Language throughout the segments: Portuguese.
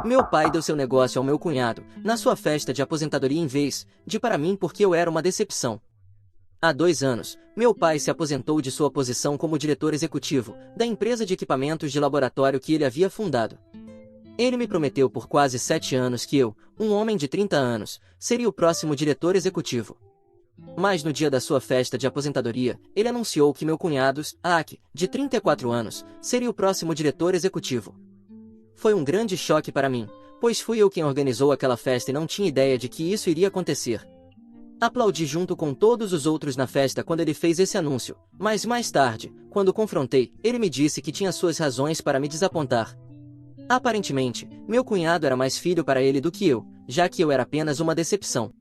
Meu pai deu seu negócio ao meu cunhado, na sua festa de aposentadoria em vez de para mim porque eu era uma decepção. Há 2 anos, meu pai se aposentou de sua posição como diretor executivo da empresa de equipamentos de laboratório que ele havia fundado. Ele me prometeu por quase 7 anos que eu, um homem de 30 anos, seria o próximo diretor executivo. Mas no dia da sua festa de aposentadoria, ele anunciou que meu cunhado, Aki, de 34 anos, seria o próximo diretor executivo. Foi um grande choque para mim, pois fui eu quem organizou aquela festa e não tinha ideia de que isso iria acontecer. Aplaudi junto com todos os outros na festa quando ele fez esse anúncio, mas mais tarde, quando o confrontei, ele me disse que tinha suas razões para me desapontar. Aparentemente, meu cunhado era mais filho para ele do que eu, já que eu era apenas uma decepção.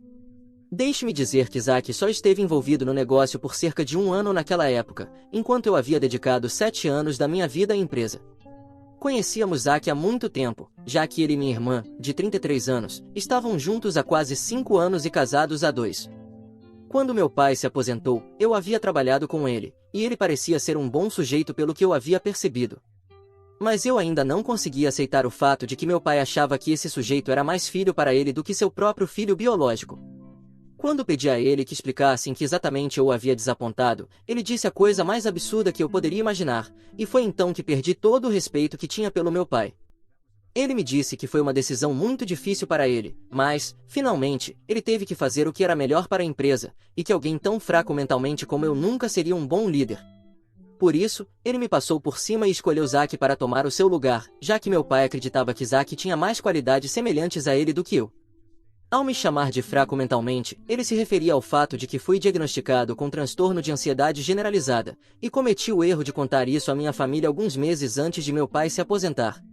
Deixe-me dizer que Isaac só esteve envolvido no negócio por cerca de 1 ano naquela época, enquanto eu havia dedicado 7 anos da minha vida à empresa. Conhecíamos Isaac há muito tempo, já que ele e minha irmã, de 33 anos, estavam juntos há quase 5 anos e casados há 2. Quando meu pai se aposentou, eu havia trabalhado com ele, e ele parecia ser um bom sujeito pelo que eu havia percebido. Mas eu ainda não conseguia aceitar o fato de que meu pai achava que esse sujeito era mais filho para ele do que seu próprio filho biológico. Quando pedi a ele que explicasse em que exatamente eu o havia desapontado, ele disse a coisa mais absurda que eu poderia imaginar, e foi então que perdi todo o respeito que tinha pelo meu pai. Ele me disse que foi uma decisão muito difícil para ele, mas, finalmente, ele teve que fazer o que era melhor para a empresa, e que alguém tão fraco mentalmente como eu nunca seria um bom líder. Por isso, ele me passou por cima e escolheu Isaac para tomar o seu lugar, já que meu pai acreditava que Isaac tinha mais qualidades semelhantes a ele do que eu. Ao me chamar de fraco mentalmente, ele se referia ao fato de que fui diagnosticado com transtorno de ansiedade generalizada, e cometi o erro de contar isso à minha família alguns meses antes de meu pai se aposentar.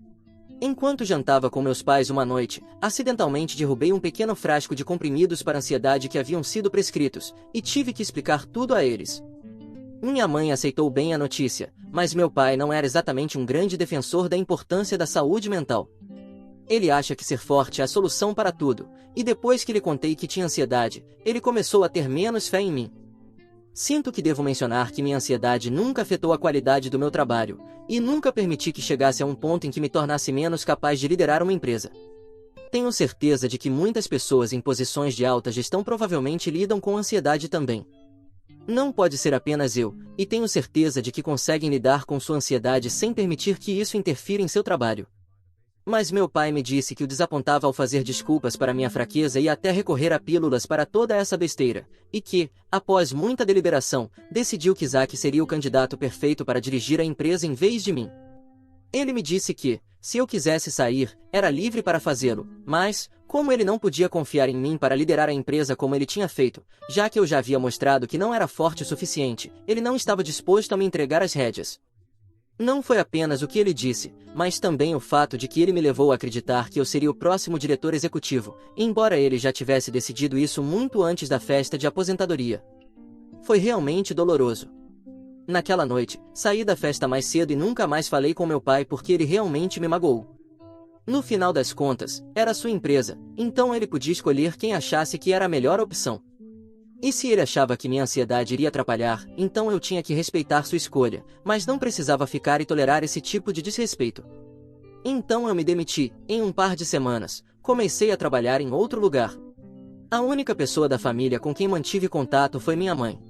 Enquanto jantava com meus pais uma noite, acidentalmente derrubei um pequeno frasco de comprimidos para ansiedade que haviam sido prescritos, e tive que explicar tudo a eles. Minha mãe aceitou bem a notícia, mas meu pai não era exatamente um grande defensor da importância da saúde mental. Ele acha que ser forte é a solução para tudo, e depois que lhe contei que tinha ansiedade, ele começou a ter menos fé em mim. Sinto que devo mencionar que minha ansiedade nunca afetou a qualidade do meu trabalho, e nunca permiti que chegasse a um ponto em que me tornasse menos capaz de liderar uma empresa. Tenho certeza de que muitas pessoas em posições de alta gestão provavelmente lidam com ansiedade também. Não pode ser apenas eu, e tenho certeza de que conseguem lidar com sua ansiedade sem permitir que isso interfira em seu trabalho. Mas meu pai me disse que o desapontava ao fazer desculpas para minha fraqueza e até recorrer a pílulas para toda essa besteira, e que, após muita deliberação, decidiu que Isaac seria o candidato perfeito para dirigir a empresa em vez de mim. Ele me disse que, se eu quisesse sair, era livre para fazê-lo, mas, como ele não podia confiar em mim para liderar a empresa como ele tinha feito, já que eu já havia mostrado que não era forte o suficiente, ele não estava disposto a me entregar as rédeas. Não foi apenas o que ele disse, mas também o fato de que ele me levou a acreditar que eu seria o próximo diretor executivo, embora ele já tivesse decidido isso muito antes da festa de aposentadoria. Foi realmente doloroso. Naquela noite, saí da festa mais cedo e nunca mais falei com meu pai porque ele realmente me magoou. No final das contas, era sua empresa, então ele podia escolher quem achasse que era a melhor opção. E se ele achava que minha ansiedade iria atrapalhar, então eu tinha que respeitar sua escolha, mas não precisava ficar e tolerar esse tipo de desrespeito. Então eu me demiti, em um par de semanas, comecei a trabalhar em outro lugar. A única pessoa da família com quem mantive contato foi minha mãe.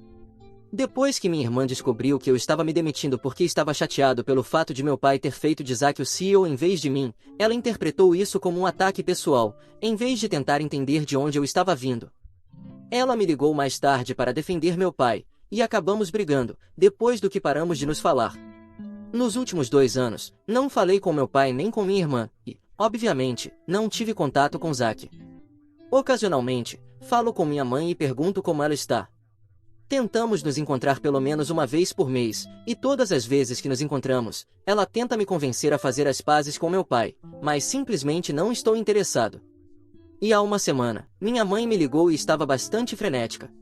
Depois que minha irmã descobriu que eu estava me demitindo porque estava chateado pelo fato de meu pai ter feito de Isaac o CEO em vez de mim, ela interpretou isso como um ataque pessoal, em vez de tentar entender de onde eu estava vindo. Ela me ligou mais tarde para defender meu pai, e acabamos brigando, depois do que paramos de nos falar. Nos últimos 2 anos, não falei com meu pai nem com minha irmã, e, obviamente, não tive contato com Zack. Ocasionalmente, falo com minha mãe e pergunto como ela está. Tentamos nos encontrar pelo menos uma vez por mês, e todas as vezes que nos encontramos, ela tenta me convencer a fazer as pazes com meu pai, mas simplesmente não estou interessado. E há uma semana, minha mãe me ligou e estava bastante frenética.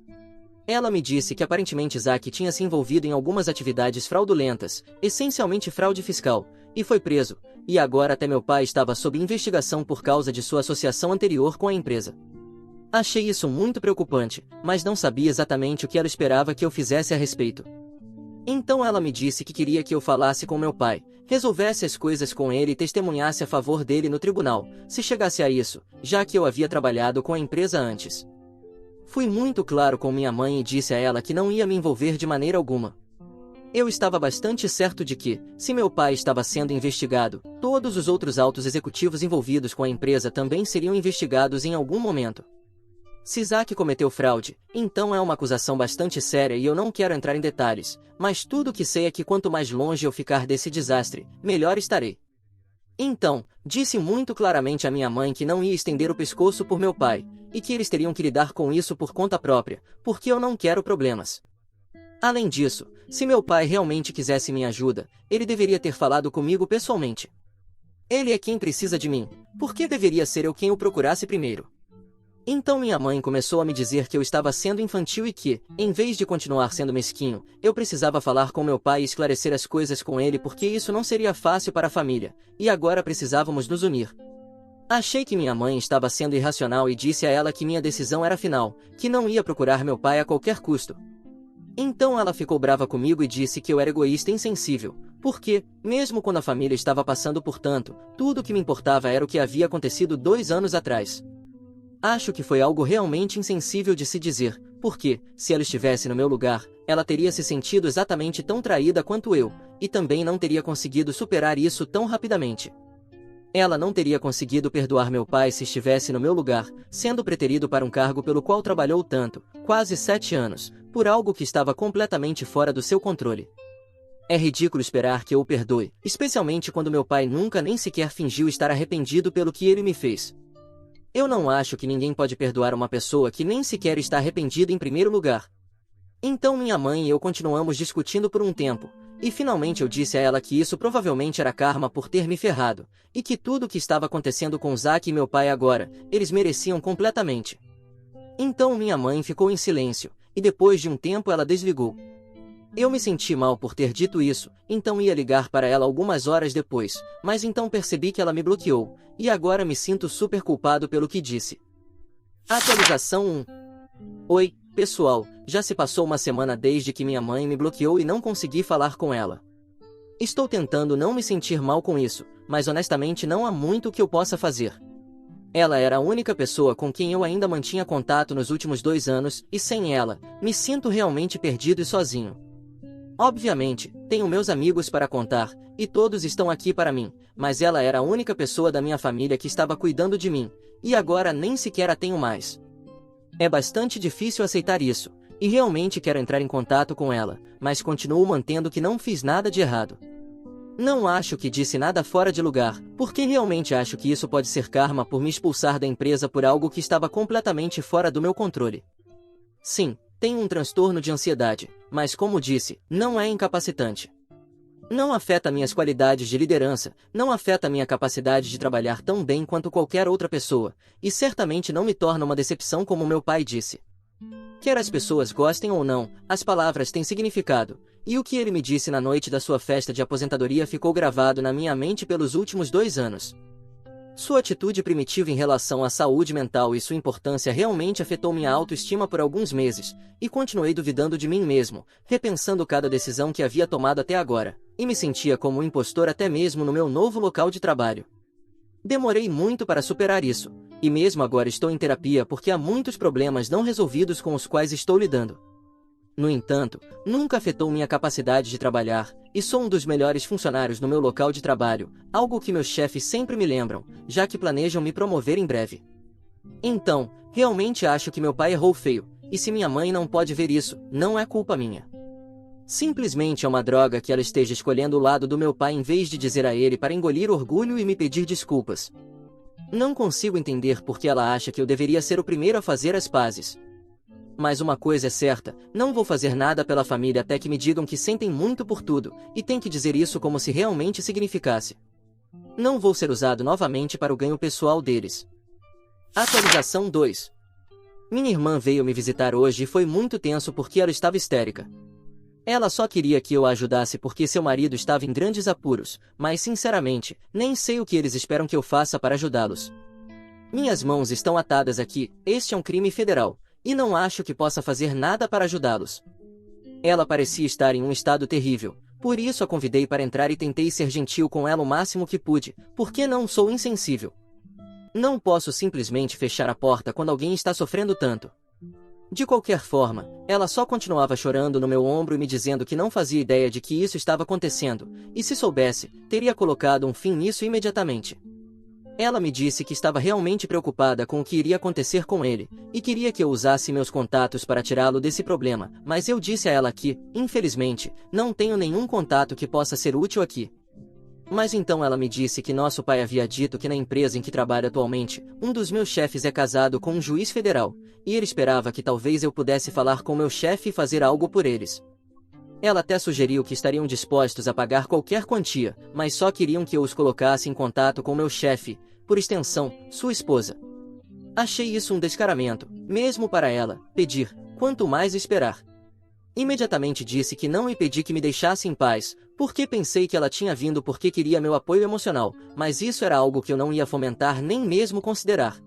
Ela me disse que aparentemente Isaac tinha se envolvido em algumas atividades fraudulentas, essencialmente fraude fiscal, e foi preso, e agora até meu pai estava sob investigação por causa de sua associação anterior com a empresa. Achei isso muito preocupante, mas não sabia exatamente o que ela esperava que eu fizesse a respeito. Então ela me disse que queria que eu falasse com meu pai, resolvesse as coisas com ele e testemunhasse a favor dele no tribunal, se chegasse a isso, já que eu havia trabalhado com a empresa antes. Fui muito claro com minha mãe e disse a ela que não ia me envolver de maneira alguma. Eu estava bastante certo de que, se meu pai estava sendo investigado, todos os outros altos executivos envolvidos com a empresa também seriam investigados em algum momento. Se Isaac cometeu fraude, então é uma acusação bastante séria e eu não quero entrar em detalhes, mas tudo o que sei é que quanto mais longe eu ficar desse desastre, melhor estarei. Então, disse muito claramente à minha mãe que não ia estender o pescoço por meu pai, e que eles teriam que lidar com isso por conta própria, porque eu não quero problemas. Além disso, se meu pai realmente quisesse minha ajuda, ele deveria ter falado comigo pessoalmente. Ele é quem precisa de mim, por que deveria ser eu quem o procurasse primeiro? Então minha mãe começou a me dizer que eu estava sendo infantil e que, em vez de continuar sendo mesquinho, eu precisava falar com meu pai e esclarecer as coisas com ele porque isso não seria fácil para a família, e agora precisávamos nos unir. Achei que minha mãe estava sendo irracional e disse a ela que minha decisão era final, que não ia procurar meu pai a qualquer custo. Então ela ficou brava comigo e disse que eu era egoísta e insensível, porque, mesmo quando a família estava passando por tanto, tudo o que me importava era o que havia acontecido 2 anos atrás. Acho que foi algo realmente insensível de se dizer, porque, se ela estivesse no meu lugar, ela teria se sentido exatamente tão traída quanto eu, e também não teria conseguido superar isso tão rapidamente. Ela não teria conseguido perdoar meu pai se estivesse no meu lugar, sendo preterido para um cargo pelo qual trabalhou tanto, quase 7 anos, por algo que estava completamente fora do seu controle. É ridículo esperar que eu o perdoe, especialmente quando meu pai nunca nem sequer fingiu estar arrependido pelo que ele me fez. Eu não acho que ninguém pode perdoar uma pessoa que nem sequer está arrependida em primeiro lugar. Então minha mãe e eu continuamos discutindo por um tempo, e finalmente eu disse a ela que isso provavelmente era karma por ter me ferrado, e que tudo o que estava acontecendo com Zack e meu pai agora, eles mereciam completamente. Então minha mãe ficou em silêncio, e depois de um tempo ela desligou. Eu me senti mal por ter dito isso, então ia ligar para ela algumas horas depois, mas então percebi que ela me bloqueou, e agora me sinto super culpado pelo que disse. Atualização 1. Oi, pessoal, já se passou uma semana desde que minha mãe me bloqueou e não consegui falar com ela. Estou tentando não me sentir mal com isso, mas honestamente não há muito que eu possa fazer. Ela era a única pessoa com quem eu ainda mantinha contato nos últimos 2 anos, e sem ela, me sinto realmente perdido e sozinho. Obviamente, tenho meus amigos para contar, e todos estão aqui para mim, mas ela era a única pessoa da minha família que estava cuidando de mim, e agora nem sequer a tenho mais. É bastante difícil aceitar isso, e realmente quero entrar em contato com ela, mas continuo mantendo que não fiz nada de errado. Não acho que disse nada fora de lugar, porque realmente acho que isso pode ser karma por me expulsar da empresa por algo que estava completamente fora do meu controle. Sim, tenho um transtorno de ansiedade, mas como disse, não é incapacitante. Não afeta minhas qualidades de liderança, não afeta minha capacidade de trabalhar tão bem quanto qualquer outra pessoa, e certamente não me torna uma decepção como meu pai disse. Quer as pessoas gostem ou não, as palavras têm significado, e o que ele me disse na noite da sua festa de aposentadoria ficou gravado na minha mente pelos últimos 2 anos. Sua atitude primitiva em relação à saúde mental e sua importância realmente afetou minha autoestima por alguns meses, e continuei duvidando de mim mesmo, repensando cada decisão que havia tomado até agora, e me sentia como um impostor até mesmo no meu novo local de trabalho. Demorei muito para superar isso, e mesmo agora estou em terapia porque há muitos problemas não resolvidos com os quais estou lidando. No entanto, nunca afetou minha capacidade de trabalhar, e sou um dos melhores funcionários no meu local de trabalho, algo que meus chefes sempre me lembram, já que planejam me promover em breve. Então, realmente acho que meu pai errou feio, e se minha mãe não pode ver isso, não é culpa minha. Simplesmente é uma droga que ela esteja escolhendo o lado do meu pai em vez de dizer a ele para engolir orgulho e me pedir desculpas. Não consigo entender por que ela acha que eu deveria ser o primeiro a fazer as pazes. Mas uma coisa é certa, não vou fazer nada pela família até que me digam que sentem muito por tudo, e tem que dizer isso como se realmente significasse. Não vou ser usado novamente para o ganho pessoal deles. Atualização 2. Minha irmã veio me visitar hoje e foi muito tenso porque ela estava histérica. Ela só queria que eu a ajudasse porque seu marido estava em grandes apuros, mas sinceramente, nem sei o que eles esperam que eu faça para ajudá-los. Minhas mãos estão atadas aqui, este é um crime federal, e não acho que possa fazer nada para ajudá-los. Ela parecia estar em um estado terrível, Por isso a convidei para entrar e tentei ser gentil com ela o máximo que pude, porque não sou insensível. Não posso simplesmente fechar a porta quando alguém está sofrendo tanto. De qualquer forma, ela só continuava chorando no meu ombro e me dizendo que não fazia ideia de que isso estava acontecendo, e se soubesse, teria colocado um fim nisso imediatamente. Ela me disse que estava realmente preocupada com o que iria acontecer com ele, e queria que eu usasse meus contatos para tirá-lo desse problema, mas eu disse a ela que, infelizmente, não tenho nenhum contato que possa ser útil aqui. Mas então ela me disse que nosso pai havia dito que na empresa em que trabalho atualmente, um dos meus chefes é casado com um juiz federal, e ele esperava que talvez eu pudesse falar com meu chefe e fazer algo por eles. Ela até sugeriu que estariam dispostos a pagar qualquer quantia, mas só queriam que eu os colocasse em contato com meu chefe, por extensão, sua esposa. Achei isso um descaramento, mesmo para ela, pedir, quanto mais esperar. Imediatamente disse que não e pedi que me deixasse em paz, porque pensei que ela tinha vindo porque queria meu apoio emocional, mas isso era algo que eu não ia fomentar nem mesmo considerar.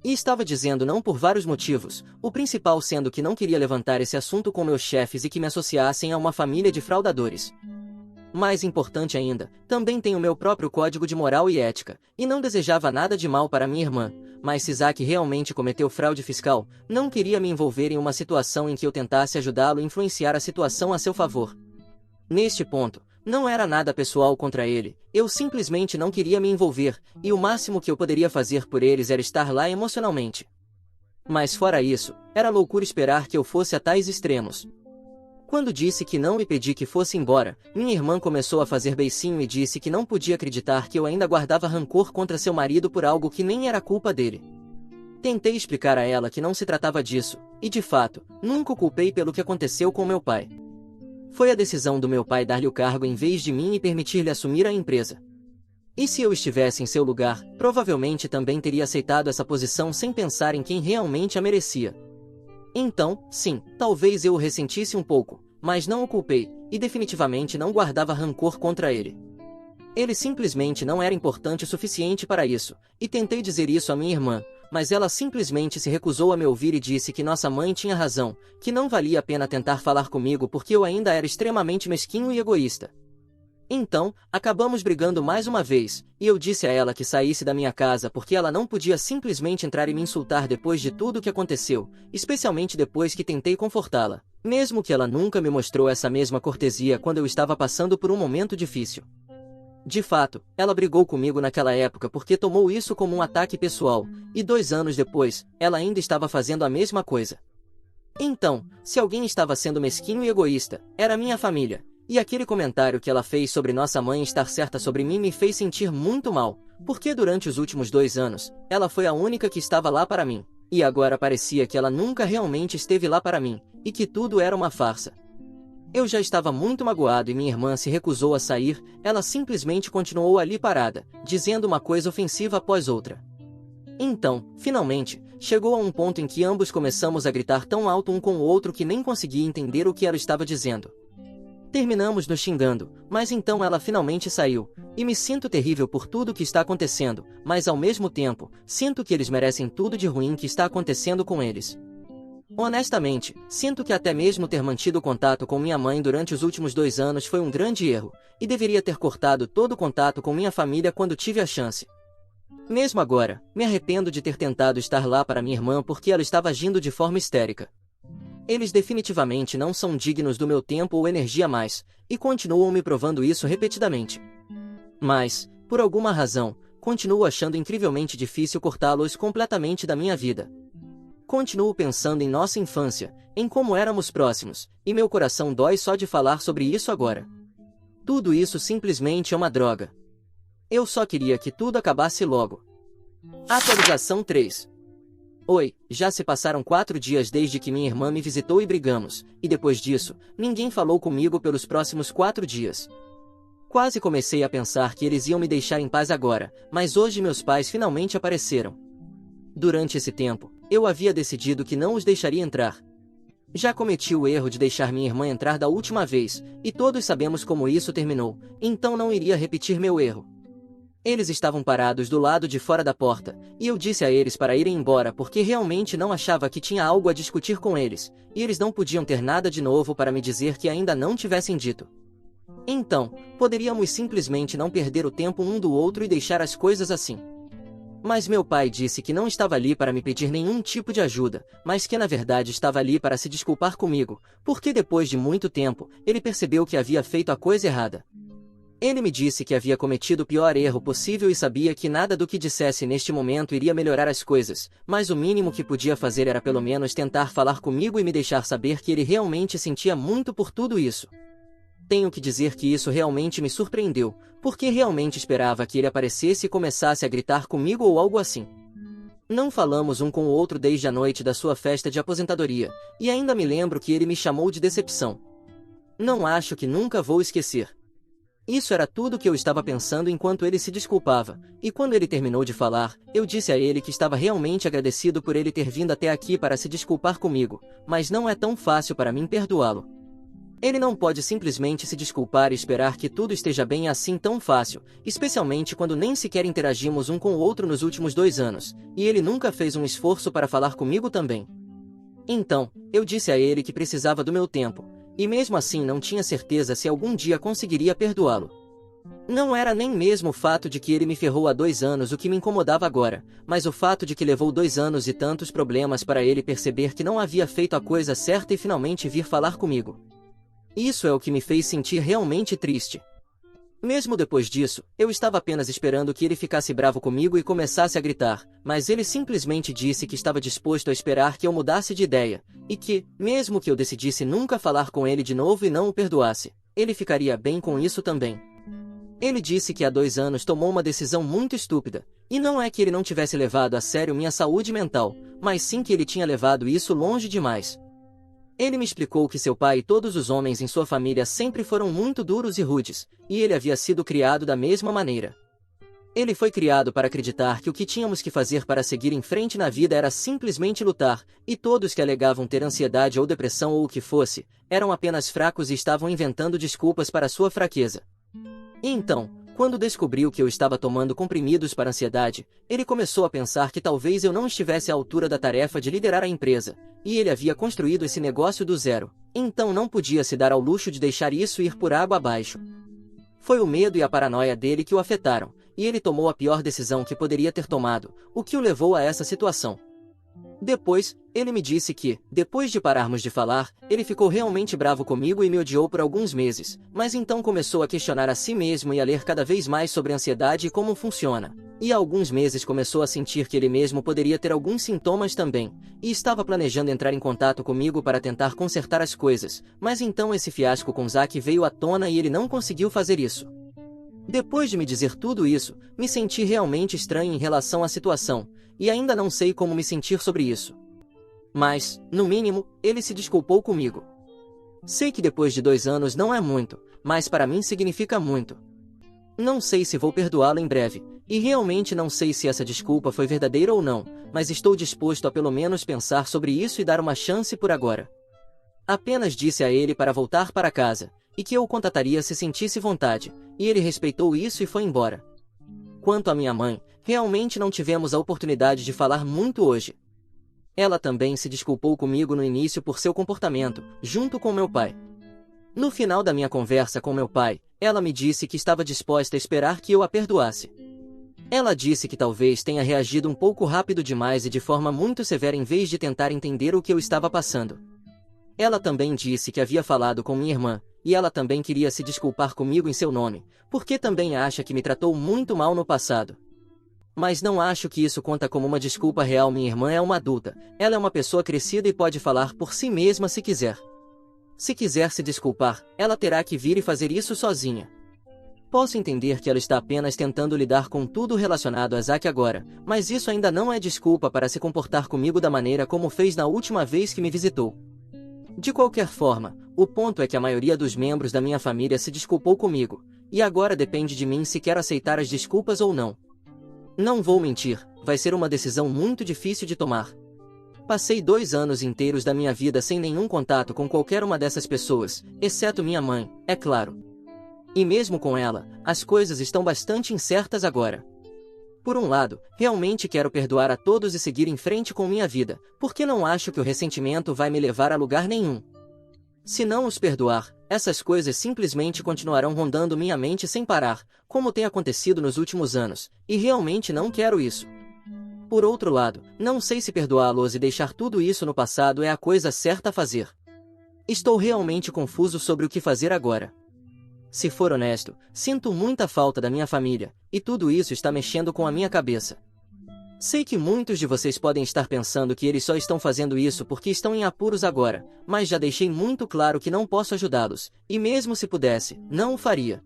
E estava dizendo não por vários motivos, o principal sendo que não queria levantar esse assunto com meus chefes e que me associassem a uma família de fraudadores. Mais importante ainda, também tenho meu próprio código de moral e ética, e não desejava nada de mal para minha irmã, mas se Isaac realmente cometeu fraude fiscal, não queria me envolver em uma situação em que eu tentasse ajudá-lo e influenciar a situação a seu favor. Neste ponto, não era nada pessoal contra ele, eu simplesmente não queria me envolver, e o máximo que eu poderia fazer por eles era estar lá emocionalmente. Mas fora isso, era loucura esperar que eu fosse a tais extremos. Quando disse que não e pedi que fosse embora, minha irmã começou a fazer beicinho e disse que não podia acreditar que eu ainda guardava rancor contra seu marido por algo que nem era culpa dele. Tentei explicar a ela que não se tratava disso, e de fato, nunca o culpei pelo que aconteceu com meu pai. Foi a decisão do meu pai dar-lhe o cargo em vez de mim e permitir-lhe assumir a empresa. E se eu estivesse em seu lugar, provavelmente também teria aceitado essa posição sem pensar em quem realmente a merecia. Então, sim, talvez eu o ressentisse um pouco, mas não o culpei, e definitivamente não guardava rancor contra ele. Ele simplesmente não era importante o suficiente para isso, e tentei dizer isso à minha irmã, mas ela simplesmente se recusou a me ouvir e disse que nossa mãe tinha razão, que não valia a pena tentar falar comigo porque eu ainda era extremamente mesquinho e egoísta. Então, acabamos brigando mais uma vez, e eu disse a ela que saísse da minha casa porque ela não podia simplesmente entrar e me insultar depois de tudo o que aconteceu, especialmente depois que tentei confortá-la, mesmo que ela nunca me mostrou essa mesma cortesia quando eu estava passando por um momento difícil. De fato, ela brigou comigo naquela época porque tomou isso como um ataque pessoal, e 2 anos depois, ela ainda estava fazendo a mesma coisa. Então, se alguém estava sendo mesquinho e egoísta, era minha família, e aquele comentário que ela fez sobre nossa mãe estar certa sobre mim me fez sentir muito mal, porque durante os últimos 2 anos, ela foi a única que estava lá para mim, e agora parecia que ela nunca realmente esteve lá para mim, e que tudo era uma farsa. Eu já estava muito magoado e minha irmã se recusou a sair, ela simplesmente continuou ali parada, dizendo uma coisa ofensiva após outra. Então, finalmente, chegou a um ponto em que ambos começamos a gritar tão alto um com o outro que nem conseguia entender o que ela estava dizendo. Terminamos nos xingando, mas então ela finalmente saiu, e me sinto terrível por tudo o que está acontecendo, mas ao mesmo tempo, sinto que eles merecem tudo de ruim que está acontecendo com eles. Honestamente, sinto que até mesmo ter mantido contato com minha mãe durante os últimos 2 anos foi um grande erro, e deveria ter cortado todo o contato com minha família quando tive a chance. Mesmo agora, me arrependo de ter tentado estar lá para minha irmã porque ela estava agindo de forma histérica. Eles definitivamente não são dignos do meu tempo ou energia mais, e continuam me provando isso repetidamente. Mas, por alguma razão, continuo achando incrivelmente difícil cortá-los completamente da minha vida. Continuo pensando em nossa infância, em como éramos próximos, e meu coração dói só de falar sobre isso agora. Tudo isso simplesmente é uma droga. Eu só queria que tudo acabasse logo. Atualização 3. Oi, já se passaram 4 dias desde que minha irmã me visitou e brigamos, e depois disso, ninguém falou comigo pelos próximos 4 dias. Quase comecei a pensar que eles iam me deixar em paz agora, mas hoje meus pais finalmente apareceram. Durante esse tempo, eu havia decidido que não os deixaria entrar. Já cometi o erro de deixar minha irmã entrar da última vez, e todos sabemos como isso terminou, então não iria repetir meu erro. Eles estavam parados do lado de fora da porta, e eu disse a eles para irem embora porque realmente não achava que tinha algo a discutir com eles, e eles não podiam ter nada de novo para me dizer que ainda não tivessem dito. Então, poderíamos simplesmente não perder o tempo um do outro e deixar as coisas assim. Mas meu pai disse que não estava ali para me pedir nenhum tipo de ajuda, mas que na verdade estava ali para se desculpar comigo, porque depois de muito tempo, ele percebeu que havia feito a coisa errada. Ele me disse que havia cometido o pior erro possível e sabia que nada do que dissesse neste momento iria melhorar as coisas, mas o mínimo que podia fazer era pelo menos tentar falar comigo e me deixar saber que ele realmente sentia muito por tudo isso. Tenho que dizer que isso realmente me surpreendeu, porque realmente esperava que ele aparecesse e começasse a gritar comigo ou algo assim. Não falamos um com o outro desde a noite da sua festa de aposentadoria, e ainda me lembro que ele me chamou de decepção. Não acho que nunca vou esquecer. Isso era tudo que eu estava pensando enquanto ele se desculpava, e quando ele terminou de falar, eu disse a ele que estava realmente agradecido por ele ter vindo até aqui para se desculpar comigo, mas não é tão fácil para mim perdoá-lo. Ele não pode simplesmente se desculpar e esperar que tudo esteja bem assim tão fácil, especialmente quando nem sequer interagimos um com o outro nos últimos 2 anos, e ele nunca fez um esforço para falar comigo também. Então, eu disse a ele que precisava do meu tempo, e mesmo assim não tinha certeza se algum dia conseguiria perdoá-lo. Não era nem mesmo o fato de que ele me ferrou há 2 anos o que me incomodava agora, mas o fato de que levou 2 anos e tantos problemas para ele perceber que não havia feito a coisa certa e finalmente vir falar comigo. Isso é o que me fez sentir realmente triste. Mesmo depois disso, eu estava apenas esperando que ele ficasse bravo comigo e começasse a gritar, mas ele simplesmente disse que estava disposto a esperar que eu mudasse de ideia, e que, mesmo que eu decidisse nunca falar com ele de novo e não o perdoasse, ele ficaria bem com isso também. Ele disse que há 2 anos tomou uma decisão muito estúpida, e não é que ele não tivesse levado a sério minha saúde mental, mas sim que ele tinha levado isso longe demais. Ele me explicou que seu pai e todos os homens em sua família sempre foram muito duros e rudes, e ele havia sido criado da mesma maneira. Ele foi criado para acreditar que o que tínhamos que fazer para seguir em frente na vida era simplesmente lutar, e todos que alegavam ter ansiedade ou depressão ou o que fosse, eram apenas fracos e estavam inventando desculpas para sua fraqueza. E então, quando descobriu que eu estava tomando comprimidos para ansiedade, ele começou a pensar que talvez eu não estivesse à altura da tarefa de liderar a empresa, e ele havia construído esse negócio do zero, então não podia se dar ao luxo de deixar isso ir por água abaixo. Foi o medo e a paranoia dele que o afetaram, e ele tomou a pior decisão que poderia ter tomado, o que o levou a essa situação. Depois, ele me disse que, depois de pararmos de falar, ele ficou realmente bravo comigo e me odiou por alguns meses, mas então começou a questionar a si mesmo e a ler cada vez mais sobre ansiedade e como funciona. E há alguns meses começou a sentir que ele mesmo poderia ter alguns sintomas também, e estava planejando entrar em contato comigo para tentar consertar as coisas, mas então esse fiasco com Zack veio à tona e ele não conseguiu fazer isso. Depois de me dizer tudo isso, me senti realmente estranho em relação à situação, e ainda não sei como me sentir sobre isso. Mas, no mínimo, ele se desculpou comigo. Sei que depois de 2 anos não é muito, mas para mim significa muito. Não sei se vou perdoá-lo em breve, e realmente não sei se essa desculpa foi verdadeira ou não, mas estou disposto a pelo menos pensar sobre isso e dar uma chance por agora. Apenas disse a ele para voltar para casa, e que eu o contataria se sentisse vontade, e ele respeitou isso e foi embora. Quanto à minha mãe, realmente não tivemos a oportunidade de falar muito hoje. Ela também se desculpou comigo no início por seu comportamento, junto com meu pai. No final da minha conversa com meu pai, ela me disse que estava disposta a esperar que eu a perdoasse. Ela disse que talvez tenha reagido um pouco rápido demais e de forma muito severa em vez de tentar entender o que eu estava passando. Ela também disse que havia falado com minha irmã, e ela também queria se desculpar comigo em seu nome, porque também acha que me tratou muito mal no passado. Mas não acho que isso conta como uma desculpa real. Minha irmã é uma adulta, ela é uma pessoa crescida e pode falar por si mesma se quiser. Se quiser se desculpar, ela terá que vir e fazer isso sozinha. Posso entender que ela está apenas tentando lidar com tudo relacionado a Zack agora, mas isso ainda não é desculpa para se comportar comigo da maneira como fez na última vez que me visitou. De qualquer forma, o ponto é que a maioria dos membros da minha família se desculpou comigo, e agora depende de mim se quero aceitar as desculpas ou não. Não vou mentir, vai ser uma decisão muito difícil de tomar. Passei 2 anos inteiros da minha vida sem nenhum contato com qualquer uma dessas pessoas, exceto minha mãe, é claro. E mesmo com ela, as coisas estão bastante incertas agora. Por um lado, realmente quero perdoar a todos e seguir em frente com minha vida, porque não acho que o ressentimento vai me levar a lugar nenhum. Se não os perdoar, essas coisas simplesmente continuarão rondando minha mente sem parar, como tem acontecido nos últimos anos, e realmente não quero isso. Por outro lado, não sei se perdoá-los e deixar tudo isso no passado é a coisa certa a fazer. Estou realmente confuso sobre o que fazer agora. Se for honesto, sinto muita falta da minha família, e tudo isso está mexendo com a minha cabeça. Sei que muitos de vocês podem estar pensando que eles só estão fazendo isso porque estão em apuros agora, mas já deixei muito claro que não posso ajudá-los, e mesmo se pudesse, não o faria.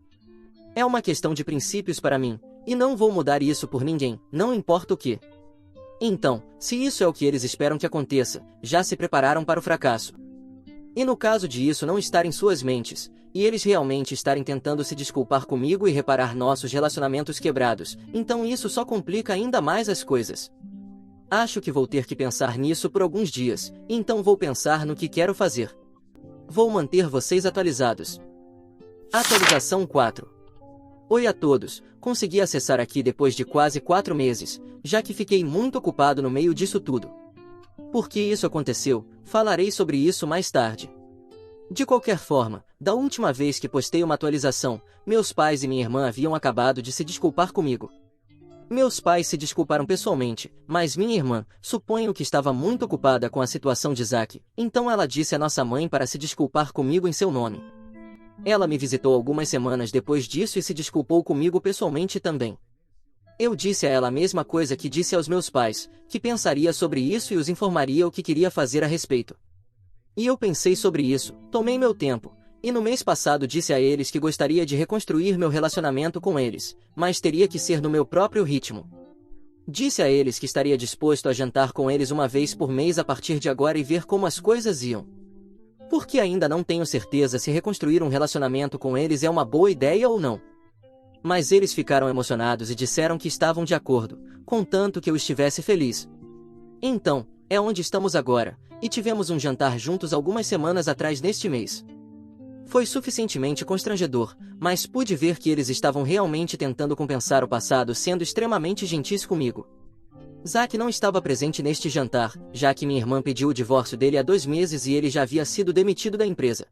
É uma questão de princípios para mim, e não vou mudar isso por ninguém, não importa o que. Então, se isso é o que eles esperam que aconteça, já se prepararam para o fracasso. E no caso de isso não estar em suas mentes, e eles realmente estarem tentando se desculpar comigo e reparar nossos relacionamentos quebrados, então isso só complica ainda mais as coisas. Acho que vou ter que pensar nisso por alguns dias, então vou pensar no que quero fazer. Vou manter vocês atualizados. Atualização 4. Oi a todos, consegui acessar aqui depois de quase 4 meses, já que fiquei muito ocupado no meio disso tudo. Por que isso aconteceu? Falarei sobre isso mais tarde. De qualquer forma, da última vez que postei uma atualização, meus pais e minha irmã haviam acabado de se desculpar comigo. Meus pais se desculparam pessoalmente, mas minha irmã, suponho que estava muito ocupada com a situação de Zack, então ela disse à nossa mãe para se desculpar comigo em seu nome. Ela me visitou algumas semanas depois disso e se desculpou comigo pessoalmente também. Eu disse a ela a mesma coisa que disse aos meus pais, que pensaria sobre isso e os informaria o que queria fazer a respeito. E eu pensei sobre isso, tomei meu tempo, e no mês passado disse a eles que gostaria de reconstruir meu relacionamento com eles, mas teria que ser no meu próprio ritmo. Disse a eles que estaria disposto a jantar com eles uma vez por mês a partir de agora e ver como as coisas iam. Porque ainda não tenho certeza se reconstruir um relacionamento com eles é uma boa ideia ou não. Mas eles ficaram emocionados e disseram que estavam de acordo, contanto que eu estivesse feliz. Então, é onde estamos agora, e tivemos um jantar juntos algumas semanas atrás neste mês. Foi suficientemente constrangedor, mas pude ver que eles estavam realmente tentando compensar o passado sendo extremamente gentis comigo. Zack não estava presente neste jantar, já que minha irmã pediu o divórcio dele há 2 meses e ele já havia sido demitido da empresa.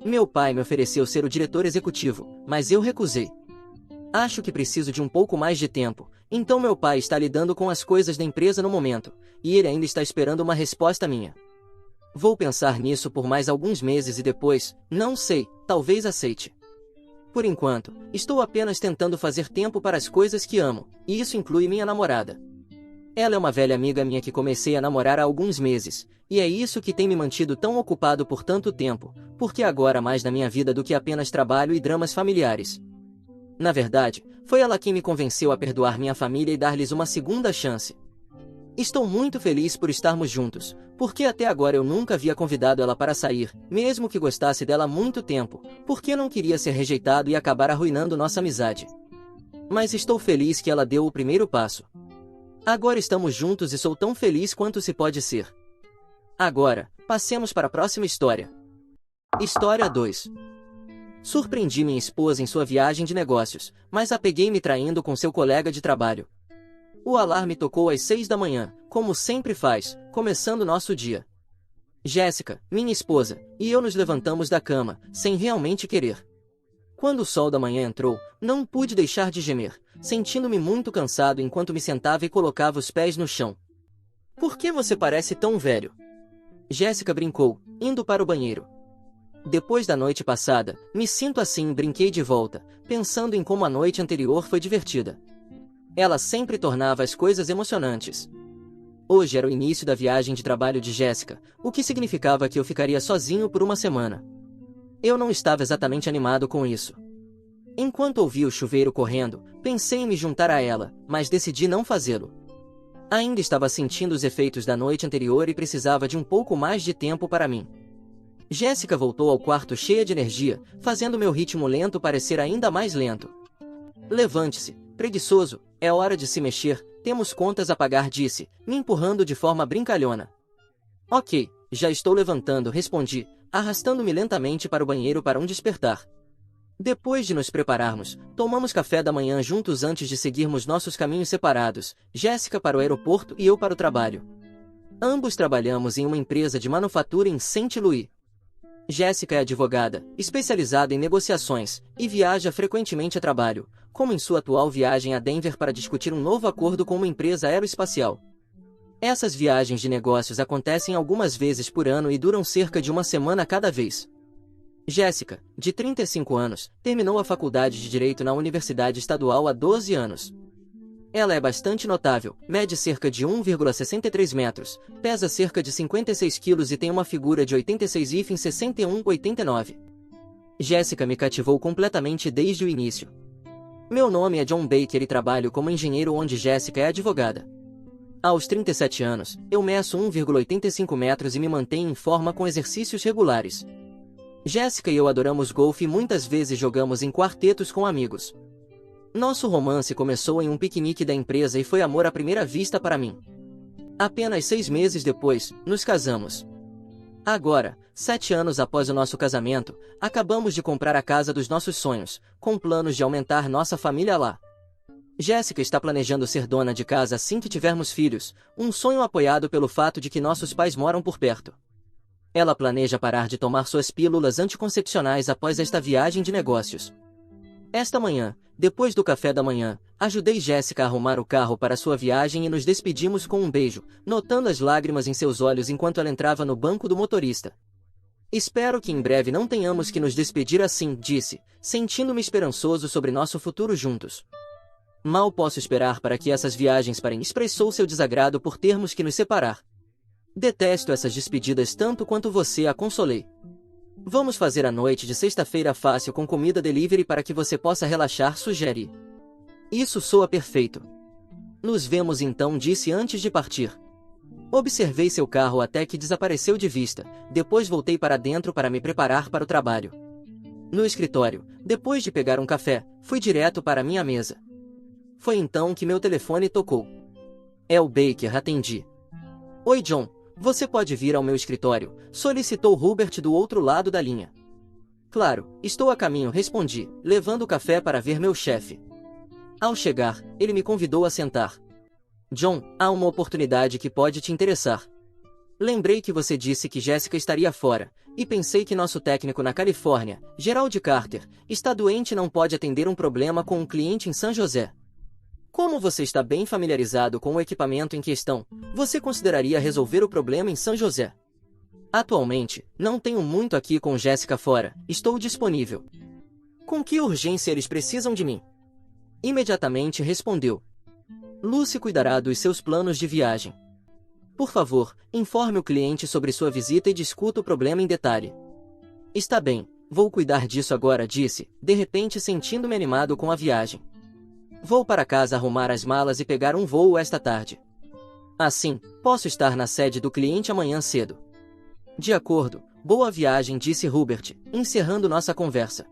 Meu pai me ofereceu ser o diretor executivo, mas eu recusei. Acho que preciso de um pouco mais de tempo, então meu pai está lidando com as coisas da empresa no momento, e ele ainda está esperando uma resposta minha. Vou pensar nisso por mais alguns meses e depois, não sei, talvez aceite. Por enquanto, estou apenas tentando fazer tempo para as coisas que amo, e isso inclui minha namorada. Ela é uma velha amiga minha que comecei a namorar há alguns meses, e é isso que tem me mantido tão ocupado por tanto tempo, porque agora há mais na minha vida do que apenas trabalho e dramas familiares. Na verdade, foi ela quem me convenceu a perdoar minha família e dar-lhes uma segunda chance. Estou muito feliz por estarmos juntos, porque até agora eu nunca havia convidado ela para sair, mesmo que gostasse dela há muito tempo, porque não queria ser rejeitado e acabar arruinando nossa amizade. Mas estou feliz que ela deu o primeiro passo. Agora estamos juntos e sou tão feliz quanto se pode ser. Agora, passemos para a próxima história. História 2. Surpreendi minha esposa em sua viagem de negócios, mas a peguei me traindo com seu colega de trabalho. O alarme tocou às 6 da manhã, como sempre faz, começando nosso dia. Jéssica, minha esposa, e eu nos levantamos da cama, sem realmente querer. Quando o sol da manhã entrou, não pude deixar de gemer, sentindo-me muito cansado enquanto me sentava e colocava os pés no chão. Por que você parece tão velho? Jéssica brincou, indo para o banheiro. Depois da noite passada, me sinto assim e brinquei de volta, pensando em como a noite anterior foi divertida. Ela sempre tornava as coisas emocionantes. Hoje era o início da viagem de trabalho de Jéssica, o que significava que eu ficaria sozinho por uma semana. Eu não estava exatamente animado com isso. Enquanto ouvi o chuveiro correndo, pensei em me juntar a ela, mas decidi não fazê-lo. Ainda estava sentindo os efeitos da noite anterior e precisava de um pouco mais de tempo para mim. Jéssica voltou ao quarto cheia de energia, fazendo meu ritmo lento parecer ainda mais lento. Levante-se, preguiçoso, é hora de se mexer, temos contas a pagar, disse, me empurrando de forma brincalhona. Ok, já estou levantando, respondi, arrastando-me lentamente para o banheiro para um despertar. Depois de nos prepararmos, tomamos café da manhã juntos antes de seguirmos nossos caminhos separados, Jéssica para o aeroporto e eu para o trabalho. Ambos trabalhamos em uma empresa de manufatura em Saint Louis. Jéssica é advogada, especializada em negociações, e viaja frequentemente a trabalho, como em sua atual viagem a Denver para discutir um novo acordo com uma empresa aeroespacial. Essas viagens de negócios acontecem algumas vezes por ano e duram cerca de uma semana cada vez. Jéssica, de 35 anos, terminou a faculdade de Direito na Universidade Estadual há 12 anos. Ela é bastante notável, mede cerca de 1,63 metros, pesa cerca de 56 quilos e tem uma figura de 86,61-89. Jéssica me cativou completamente desde o início. Meu nome é John Baker e trabalho como engenheiro onde Jéssica é advogada. Aos 37 anos, eu meço 1,85 metros e me mantenho em forma com exercícios regulares. Jéssica e eu adoramos golfe e muitas vezes jogamos em quartetos com amigos. Nosso romance começou em um piquenique da empresa e foi amor à primeira vista para mim. Apenas 6 meses depois, nos casamos. Agora, 7 anos após o nosso casamento, acabamos de comprar a casa dos nossos sonhos, com planos de aumentar nossa família lá. Jéssica está planejando ser dona de casa assim que tivermos filhos, um sonho apoiado pelo fato de que nossos pais moram por perto. Ela planeja parar de tomar suas pílulas anticoncepcionais após esta viagem de negócios. Esta manhã, depois do café da manhã, ajudei Jéssica a arrumar o carro para sua viagem e nos despedimos com um beijo, notando as lágrimas em seus olhos enquanto ela entrava no banco do motorista. Espero que em breve não tenhamos que nos despedir assim, disse, sentindo-me esperançoso sobre nosso futuro juntos. Mal posso esperar para que essas viagens parem, expressou seu desagrado por termos que nos separar. Detesto essas despedidas tanto quanto você, a consolei. Vamos fazer a noite de sexta-feira fácil com comida delivery para que você possa relaxar, sugeri. Isso soa perfeito. Nos vemos então, disse antes de partir. Observei seu carro até que desapareceu de vista, depois voltei para dentro para me preparar para o trabalho. No escritório, depois de pegar um café, fui direto para minha mesa. Foi então que meu telefone tocou. É o Baker, atendi. Oi John, você pode vir ao meu escritório, solicitou Hubert do outro lado da linha. Claro, estou a caminho, respondi, levando o café para ver meu chefe. Ao chegar, ele me convidou a sentar. John, há uma oportunidade que pode te interessar. Lembrei que você disse que Jéssica estaria fora, e pensei que nosso técnico na Califórnia, Gerald Carter, está doente e não pode atender um problema com um cliente em San José. Como você está bem familiarizado com o equipamento em questão, você consideraria resolver o problema em San José? Atualmente, não tenho muito aqui com Jéssica fora, estou disponível. Com que urgência eles precisam de mim? Imediatamente respondeu. Lucy cuidará dos seus planos de viagem. Por favor, informe o cliente sobre sua visita e discuta o problema em detalhe. Está bem, vou cuidar disso agora, disse, de repente sentindo-me animado com a viagem. Vou para casa arrumar as malas e pegar um voo esta tarde. Assim, posso estar na sede do cliente amanhã cedo. De acordo, boa viagem, disse Hubert, encerrando nossa conversa.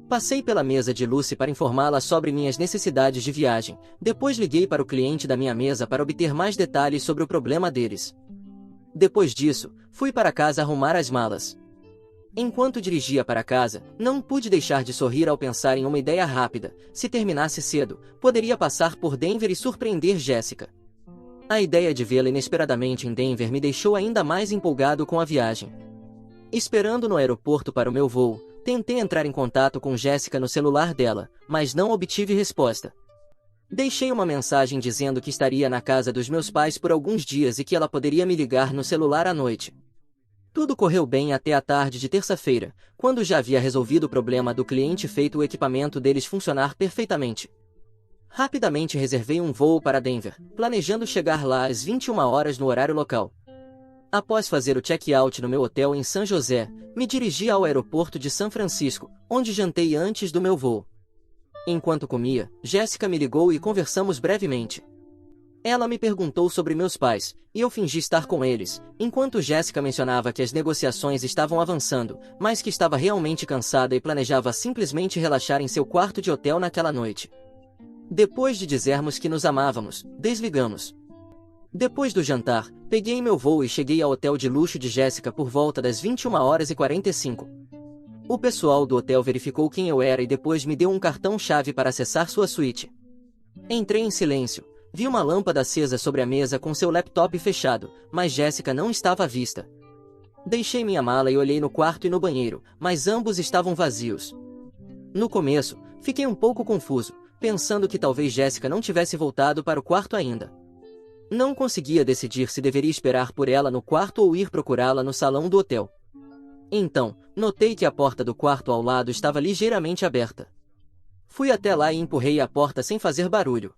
Passei pela mesa de Lucy para informá-la sobre minhas necessidades de viagem, depois liguei para o cliente da minha mesa para obter mais detalhes sobre o problema deles. Depois disso, fui para casa arrumar as malas. Enquanto dirigia para casa, não pude deixar de sorrir ao pensar em uma ideia rápida. Se terminasse cedo, poderia passar por Denver e surpreender Jéssica. A ideia de vê-la inesperadamente em Denver me deixou ainda mais empolgado com a viagem. Esperando no aeroporto para o meu voo, tentei entrar em contato com Jéssica no celular dela, mas não obtive resposta. Deixei uma mensagem dizendo que estaria na casa dos meus pais por alguns dias e que ela poderia me ligar no celular à noite. Tudo correu bem até a tarde de terça-feira, quando já havia resolvido o problema do cliente e feito o equipamento deles funcionar perfeitamente. Rapidamente reservei um voo para Denver, planejando chegar lá às 21 horas no horário local. Após fazer o check-out no meu hotel em San José, me dirigi ao aeroporto de São Francisco, onde jantei antes do meu voo. Enquanto comia, Jéssica me ligou e conversamos brevemente. Ela me perguntou sobre meus pais, e eu fingi estar com eles, enquanto Jéssica mencionava que as negociações estavam avançando, mas que estava realmente cansada e planejava simplesmente relaxar em seu quarto de hotel naquela noite. Depois de dizermos que nos amávamos, desligamos. Depois do jantar, peguei meu voo e cheguei ao hotel de luxo de Jéssica por volta das 21h45. O pessoal do hotel verificou quem eu era e depois me deu um cartão-chave para acessar sua suíte. Entrei em silêncio. Vi uma lâmpada acesa sobre a mesa com seu laptop fechado, mas Jéssica não estava à vista. Deixei minha mala e olhei no quarto e no banheiro, mas ambos estavam vazios. No começo, fiquei um pouco confuso, pensando que talvez Jéssica não tivesse voltado para o quarto ainda. Não conseguia decidir se deveria esperar por ela no quarto ou ir procurá-la no salão do hotel. Então, notei que a porta do quarto ao lado estava ligeiramente aberta. Fui até lá e empurrei a porta sem fazer barulho.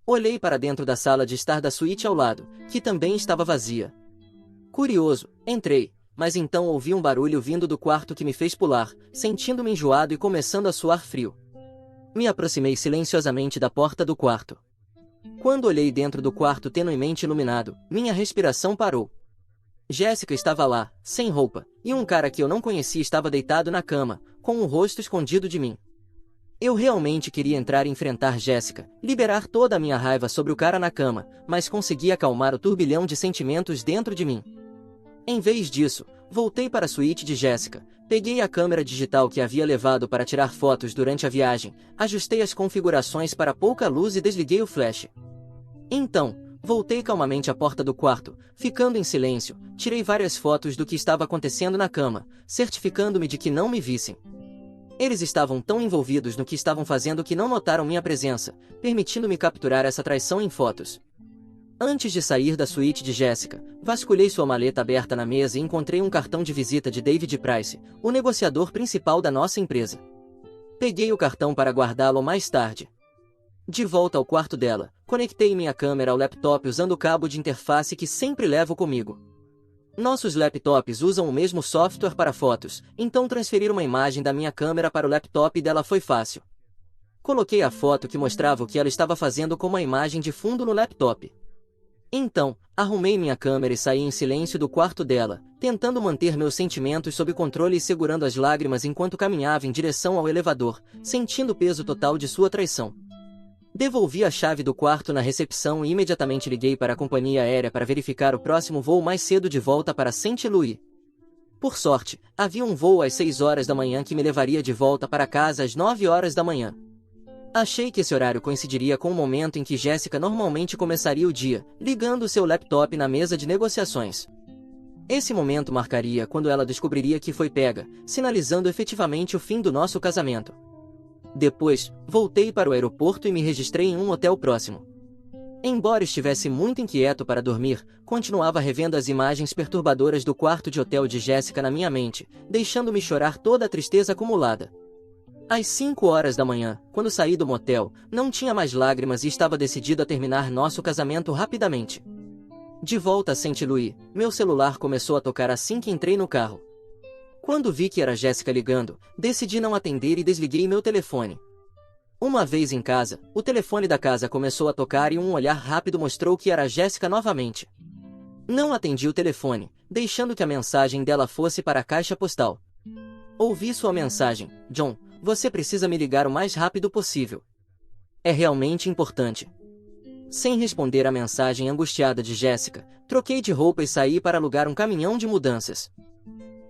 Olhei para dentro da sala de estar da suíte ao lado, que também estava vazia. Curioso, entrei, mas então ouvi um barulho vindo do quarto que me fez pular, sentindo-me enjoado e começando a suar frio. Me aproximei silenciosamente da porta do quarto. Quando olhei dentro do quarto tenuemente iluminado, minha respiração parou. Jéssica estava lá, sem roupa, e um cara que eu não conhecia estava deitado na cama, com o rosto escondido de mim. Eu realmente queria entrar e enfrentar Jéssica, liberar toda a minha raiva sobre o cara na cama, mas consegui acalmar o turbilhão de sentimentos dentro de mim. Em vez disso, voltei para a suíte de Jéssica, peguei a câmera digital que havia levado para tirar fotos durante a viagem, ajustei as configurações para pouca luz e desliguei o flash. Então, voltei calmamente à porta do quarto, ficando em silêncio, tirei várias fotos do que estava acontecendo na cama, certificando-me de que não me vissem. Eles estavam tão envolvidos no que estavam fazendo que não notaram minha presença, permitindo-me capturar essa traição em fotos. Antes de sair da suíte de Jéssica, vasculhei sua maleta aberta na mesa e encontrei um cartão de visita de David Price, o negociador principal da nossa empresa. Peguei o cartão para guardá-lo mais tarde. De volta ao quarto dela, conectei minha câmera ao laptop usando o cabo de interface que sempre levo comigo. Nossos laptops usam o mesmo software para fotos, então transferir uma imagem da minha câmera para o laptop dela foi fácil. Coloquei a foto que mostrava o que ela estava fazendo como a imagem de fundo no laptop. Então, arrumei minha câmera e saí em silêncio do quarto dela, tentando manter meus sentimentos sob controle e segurando as lágrimas enquanto caminhava em direção ao elevador, sentindo o peso total de sua traição. Devolvi a chave do quarto na recepção e imediatamente liguei para a companhia aérea para verificar o próximo voo mais cedo de volta para Saint Louis. Por sorte, havia um voo às 6 horas da manhã que me levaria de volta para casa às 9 horas da manhã. Achei que esse horário coincidiria com o momento em que Jéssica normalmente começaria o dia, ligando seu laptop na mesa de negociações. Esse momento marcaria quando ela descobriria que foi pega, sinalizando efetivamente o fim do nosso casamento. Depois, voltei para o aeroporto e me registrei em um hotel próximo. Embora estivesse muito inquieto para dormir, continuava revendo as imagens perturbadoras do quarto de hotel de Jéssica na minha mente, deixando-me chorar toda a tristeza acumulada. Às 5 horas da manhã, quando saí do motel, não tinha mais lágrimas e estava decidido a terminar nosso casamento rapidamente. De volta a Saint Louis, meu celular começou a tocar assim que entrei no carro. Quando vi que era Jéssica ligando, decidi não atender e desliguei meu telefone. Uma vez em casa, o telefone da casa começou a tocar e um olhar rápido mostrou que era Jéssica novamente. Não atendi o telefone, deixando que a mensagem dela fosse para a caixa postal. Ouvi sua mensagem: John, você precisa me ligar o mais rápido possível. É realmente importante. Sem responder à mensagem angustiada de Jéssica, troquei de roupa e saí para alugar um caminhão de mudanças.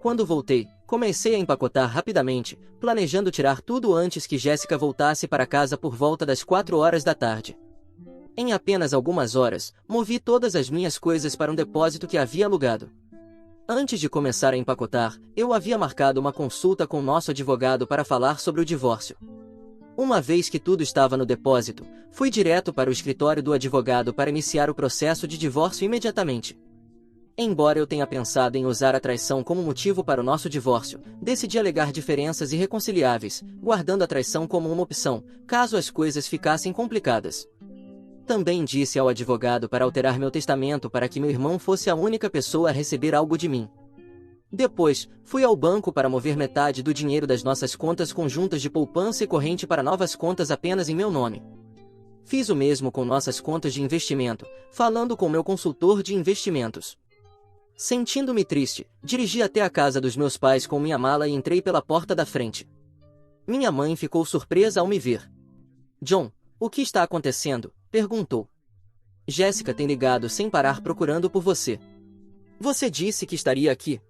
Quando voltei, comecei a empacotar rapidamente, planejando tirar tudo antes que Jéssica voltasse para casa por volta das 4 horas da tarde. Em apenas algumas horas, movi todas as minhas coisas para um depósito que havia alugado. Antes de começar a empacotar, eu havia marcado uma consulta com nosso advogado para falar sobre o divórcio. Uma vez que tudo estava no depósito, fui direto para o escritório do advogado para iniciar o processo de divórcio imediatamente. Embora eu tenha pensado em usar a traição como motivo para o nosso divórcio, decidi alegar diferenças irreconciliáveis, guardando a traição como uma opção, caso as coisas ficassem complicadas. Também disse ao advogado para alterar meu testamento para que meu irmão fosse a única pessoa a receber algo de mim. Depois, fui ao banco para mover metade do dinheiro das nossas contas conjuntas de poupança e corrente para novas contas apenas em meu nome. Fiz o mesmo com nossas contas de investimento, falando com meu consultor de investimentos. Sentindo-me triste, dirigi até a casa dos meus pais com minha mala e entrei pela porta da frente. Minha mãe ficou surpresa ao me ver. John, o que está acontecendo? Perguntou. Jéssica tem ligado sem parar procurando por você. Você disse que estaria aqui.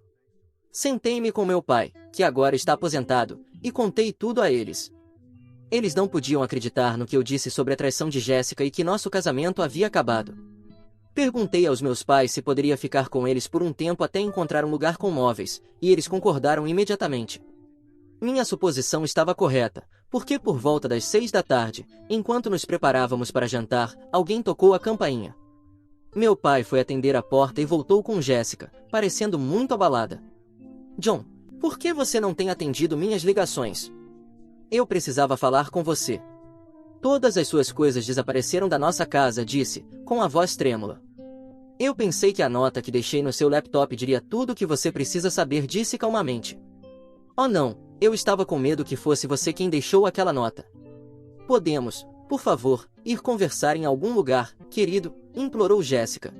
Sentei-me com meu pai, que agora está aposentado, e contei tudo a eles. Eles não podiam acreditar no que eu disse sobre a traição de Jéssica e que nosso casamento havia acabado. Perguntei aos meus pais se poderia ficar com eles por um tempo até encontrar um lugar com móveis, e eles concordaram imediatamente. Minha suposição estava correta, porque por volta das 6 da tarde, enquanto nos preparávamos para jantar, alguém tocou a campainha. Meu pai foi atender a porta e voltou com Jéssica, parecendo muito abalada. John, por que você não tem atendido minhas ligações? Eu precisava falar com você. Todas as suas coisas desapareceram da nossa casa, disse, com a voz trêmula. Eu pensei que a nota que deixei no seu laptop diria tudo o que você precisa saber, disse calmamente. Oh não, eu estava com medo que fosse você quem deixou aquela nota. Podemos, por favor, ir conversar em algum lugar, querido, implorou Jéssica.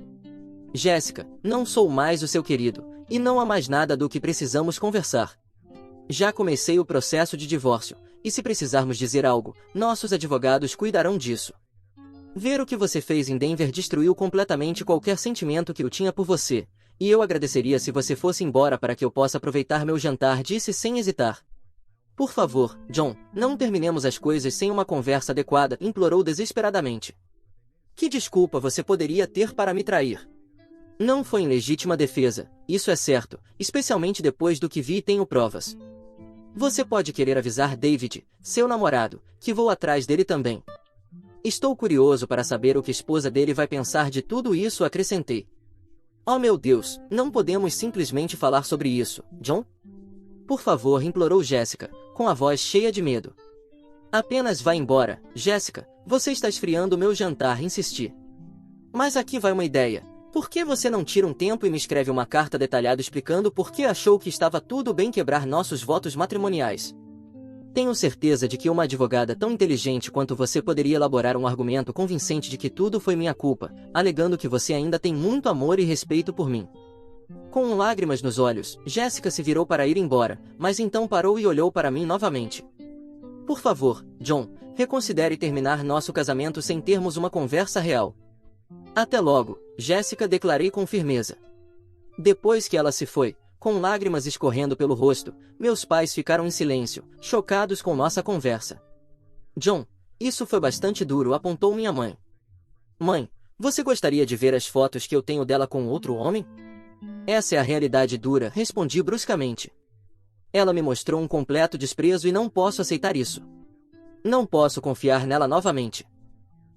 Jéssica, não sou mais o seu querido, e não há mais nada do que precisamos conversar. Já comecei o processo de divórcio, e se precisarmos dizer algo, nossos advogados cuidarão disso. Ver o que você fez em Denver destruiu completamente qualquer sentimento que eu tinha por você, e eu agradeceria se você fosse embora para que eu possa aproveitar meu jantar, disse sem hesitar. Por favor, John, não terminemos as coisas sem uma conversa adequada, implorou desesperadamente. Que desculpa você poderia ter para me trair? Não foi em legítima defesa, isso é certo, especialmente depois do que vi e tenho provas. Você pode querer avisar David, seu namorado, que vou atrás dele também. Estou curioso para saber o que a esposa dele vai pensar de tudo isso, acrescentei. Oh meu Deus, não podemos simplesmente falar sobre isso, John? Por favor, implorou Jéssica, com a voz cheia de medo. Apenas vá embora, Jéssica, você está esfriando o meu jantar, insisti. Mas aqui vai uma ideia. Por que você não tira um tempo e me escreve uma carta detalhada explicando por que achou que estava tudo bem quebrar nossos votos matrimoniais? Tenho certeza de que uma advogada tão inteligente quanto você poderia elaborar um argumento convincente de que tudo foi minha culpa, alegando que você ainda tem muito amor e respeito por mim. Com lágrimas nos olhos, Jéssica se virou para ir embora, mas então parou e olhou para mim novamente. Por favor, John, reconsidere terminar nosso casamento sem termos uma conversa real. Até logo, Jéssica, declarei com firmeza. Depois que ela se foi, com lágrimas escorrendo pelo rosto, meus pais ficaram em silêncio, chocados com nossa conversa. John, isso foi bastante duro, apontou minha mãe. Mãe, você gostaria de ver as fotos que eu tenho dela com outro homem? Essa é a realidade dura, respondi bruscamente. Ela me mostrou um completo desprezo e não posso aceitar isso. Não posso confiar nela novamente.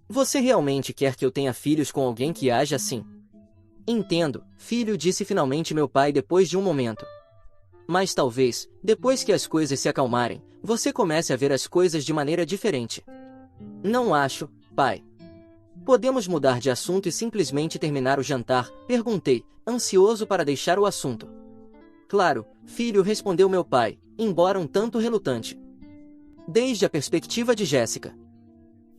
Você realmente quer que eu tenha filhos com alguém que age assim? Entendo, filho, disse finalmente meu pai depois de um momento. Mas talvez, depois que as coisas se acalmarem, você comece a ver as coisas de maneira diferente. Não acho, pai. Podemos mudar de assunto e simplesmente terminar o jantar? Perguntei, ansioso para deixar o assunto. Claro, filho, respondeu meu pai, embora um tanto relutante. Desde a perspectiva de Jéssica.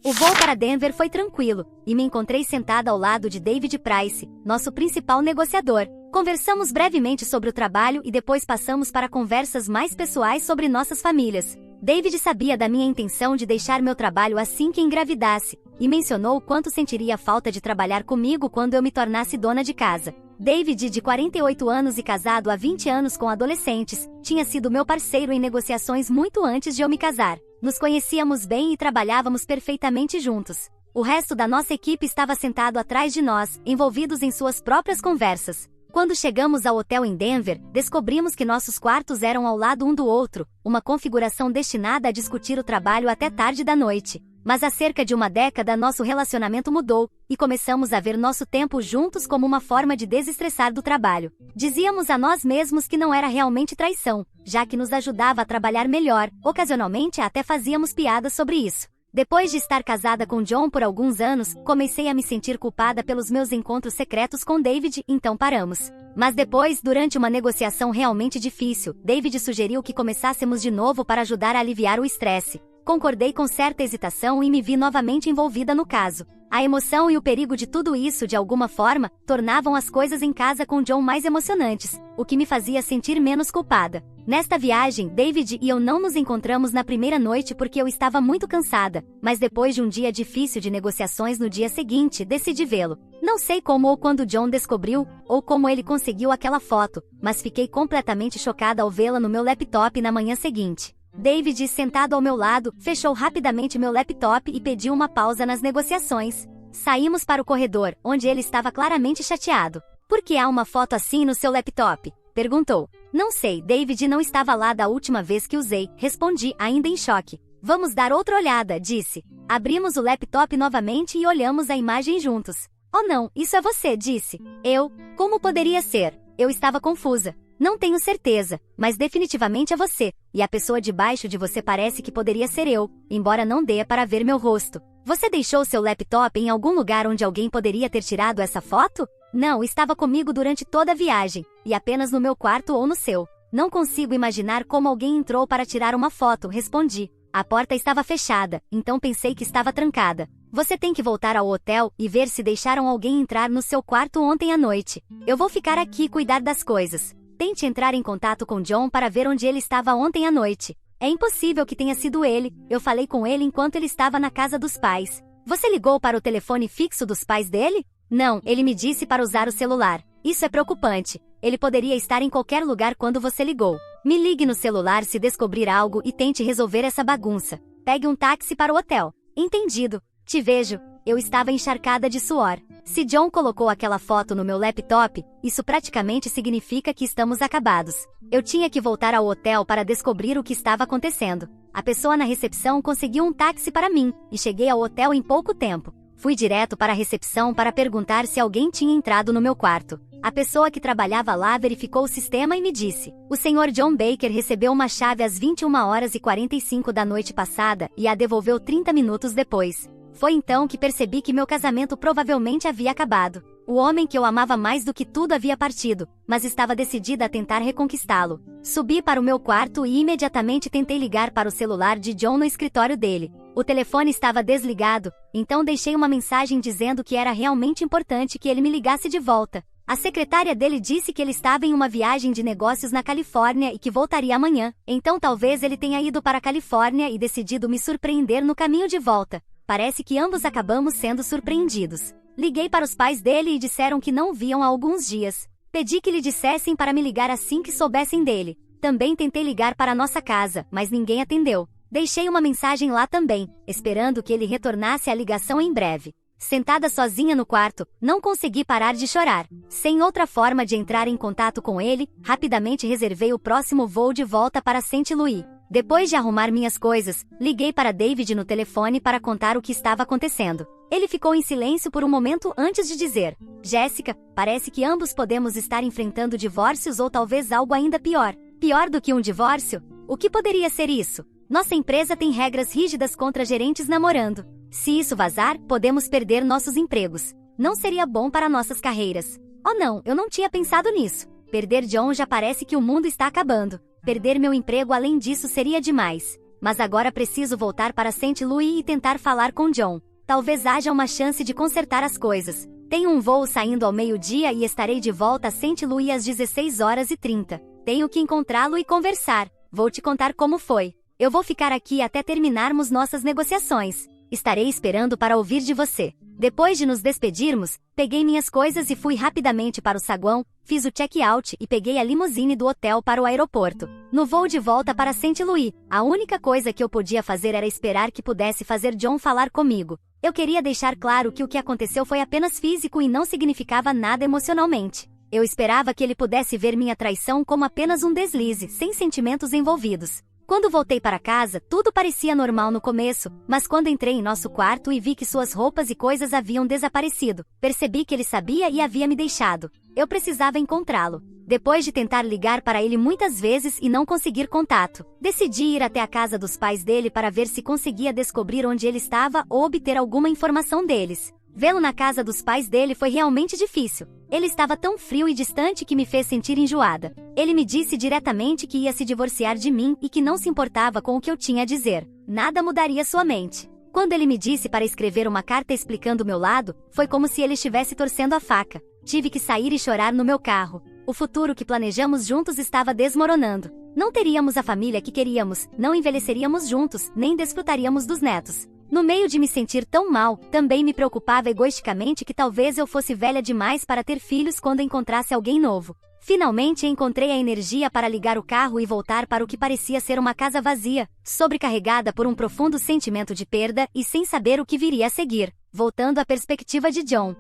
O voo para Denver foi tranquilo, e me encontrei sentada ao lado de David Price, nosso principal negociador. Conversamos brevemente sobre o trabalho e depois passamos para conversas mais pessoais sobre nossas famílias. David sabia da minha intenção de deixar meu trabalho assim que engravidasse, e mencionou o quanto sentiria falta de trabalhar comigo quando eu me tornasse dona de casa. David, de 48 anos e casado há 20 anos com adolescentes, tinha sido meu parceiro em negociações muito antes de eu me casar. Nos conhecíamos bem e trabalhávamos perfeitamente juntos. O resto da nossa equipe estava sentado atrás de nós, envolvidos em suas próprias conversas. Quando chegamos ao hotel em Denver, descobrimos que nossos quartos eram ao lado um do outro, uma configuração destinada a discutir o trabalho até tarde da noite. Mas há cerca de uma década nosso relacionamento mudou, e começamos a ver nosso tempo juntos como uma forma de desestressar do trabalho. Dizíamos a nós mesmos que não era realmente traição, já que nos ajudava a trabalhar melhor, ocasionalmente até fazíamos piadas sobre isso. Depois de estar casada com John por alguns anos, comecei a me sentir culpada pelos meus encontros secretos com David, então paramos. Mas depois, durante uma negociação realmente difícil, David sugeriu que começássemos de novo para ajudar a aliviar o estresse. Concordei com certa hesitação e me vi novamente envolvida no caso. A emoção e o perigo de tudo isso, de alguma forma, tornavam as coisas em casa com John mais emocionantes, o que me fazia sentir menos culpada. Nesta viagem, David e eu não nos encontramos na primeira noite porque eu estava muito cansada, mas depois de um dia difícil de negociações no dia seguinte, decidi vê-lo. Não sei como ou quando John descobriu, ou como ele conseguiu aquela foto, mas fiquei completamente chocada ao vê-la no meu laptop na manhã seguinte. David, sentado ao meu lado, fechou rapidamente meu laptop e pediu uma pausa nas negociações. Saímos para o corredor, onde ele estava claramente chateado. Por que há uma foto assim no seu laptop? Perguntou. Não sei, David não estava lá da última vez que usei, respondi, ainda em choque. Vamos dar outra olhada, disse. Abrimos o laptop novamente e olhamos a imagem juntos. Oh não, isso é você, disse. Eu? Como poderia ser? Eu estava confusa. Não tenho certeza, mas definitivamente é você, e a pessoa debaixo de você parece que poderia ser eu, embora não dê para ver meu rosto. Você deixou seu laptop em algum lugar onde alguém poderia ter tirado essa foto? Não, estava comigo durante toda a viagem, e apenas no meu quarto ou no seu. Não consigo imaginar como alguém entrou para tirar uma foto, respondi. A porta estava fechada, então pensei que estava trancada. Você tem que voltar ao hotel e ver se deixaram alguém entrar no seu quarto ontem à noite. Eu vou ficar aqui e cuidar das coisas. Tente entrar em contato com John para ver onde ele estava ontem à noite. É impossível que tenha sido ele, eu falei com ele enquanto ele estava na casa dos pais. Você ligou para o telefone fixo dos pais dele? Não, ele me disse para usar o celular. Isso é preocupante. Ele poderia estar em qualquer lugar quando você ligou. Me ligue no celular se descobrir algo e tente resolver essa bagunça. Pegue um táxi para o hotel. Entendido. Te vejo. Eu estava encharcada de suor. Se John colocou aquela foto no meu laptop, isso praticamente significa que estamos acabados. Eu tinha que voltar ao hotel para descobrir o que estava acontecendo. A pessoa na recepção conseguiu um táxi para mim, e cheguei ao hotel em pouco tempo. Fui direto para a recepção para perguntar se alguém tinha entrado no meu quarto. A pessoa que trabalhava lá verificou o sistema e me disse: o Sr. John Baker recebeu uma chave às 21h45 da noite passada e a devolveu 30 minutos depois. Foi então que percebi que meu casamento provavelmente havia acabado. O homem que eu amava mais do que tudo havia partido, mas estava decidida a tentar reconquistá-lo. Subi para o meu quarto e imediatamente tentei ligar para o celular de John no escritório dele. O telefone estava desligado, então deixei uma mensagem dizendo que era realmente importante que ele me ligasse de volta. A secretária dele disse que ele estava em uma viagem de negócios na Califórnia e que voltaria amanhã. Então talvez ele tenha ido para a Califórnia e decidido me surpreender no caminho de volta. Parece que ambos acabamos sendo surpreendidos. Liguei para os pais dele e disseram que não o viam há alguns dias. Pedi que lhe dissessem para me ligar assim que soubessem dele. Também tentei ligar para a nossa casa, mas ninguém atendeu. Deixei uma mensagem lá também, esperando que ele retornasse à ligação em breve. Sentada sozinha no quarto, não consegui parar de chorar. Sem outra forma de entrar em contato com ele, rapidamente reservei o próximo voo de volta para Saint Louis. Depois de arrumar minhas coisas, liguei para David no telefone para contar o que estava acontecendo. Ele ficou em silêncio por um momento antes de dizer: Jéssica, parece que ambos podemos estar enfrentando divórcios ou talvez algo ainda pior. Pior do que um divórcio? O que poderia ser isso? Nossa empresa tem regras rígidas contra gerentes namorando. Se isso vazar, podemos perder nossos empregos. Não seria bom para nossas carreiras. Oh não, eu não tinha pensado nisso. Perder John já parece que o mundo está acabando. Perder meu emprego além disso seria demais. Mas agora preciso voltar para Saint Louis e tentar falar com John. Talvez haja uma chance de consertar as coisas. Tenho um voo saindo ao meio-dia e estarei de volta a Saint Louis às 16h30. Tenho que encontrá-lo e conversar. Vou te contar como foi. Eu vou ficar aqui até terminarmos nossas negociações. Estarei esperando para ouvir de você. Depois de nos despedirmos, peguei minhas coisas e fui rapidamente para o saguão, fiz o check-out e peguei a limusine do hotel para o aeroporto. No voo de volta para Saint Louis, a única coisa que eu podia fazer era esperar que pudesse fazer John falar comigo. Eu queria deixar claro que o que aconteceu foi apenas físico e não significava nada emocionalmente. Eu esperava que ele pudesse ver minha traição como apenas um deslize, sem sentimentos envolvidos. Quando voltei para casa, tudo parecia normal no começo, mas quando entrei em nosso quarto e vi que suas roupas e coisas haviam desaparecido, percebi que ele sabia e havia me deixado. Eu precisava encontrá-lo. Depois de tentar ligar para ele muitas vezes e não conseguir contato, decidi ir até a casa dos pais dele para ver se conseguia descobrir onde ele estava ou obter alguma informação deles. Vê-lo na casa dos pais dele foi realmente difícil. Ele estava tão frio e distante que me fez sentir enjoada. Ele me disse diretamente que ia se divorciar de mim e que não se importava com o que eu tinha a dizer. Nada mudaria sua mente. Quando ele me disse para escrever uma carta explicando o meu lado, foi como se ele estivesse torcendo a faca. Tive que sair e chorar no meu carro. O futuro que planejamos juntos estava desmoronando. Não teríamos a família que queríamos, não envelheceríamos juntos, nem desfrutaríamos dos netos. No meio de me sentir tão mal, também me preocupava egoisticamente que talvez eu fosse velha demais para ter filhos quando encontrasse alguém novo. Finalmente encontrei a energia para ligar o carro e voltar para o que parecia ser uma casa vazia, sobrecarregada por um profundo sentimento de perda e sem saber o que viria a seguir. voltando à perspectiva de John.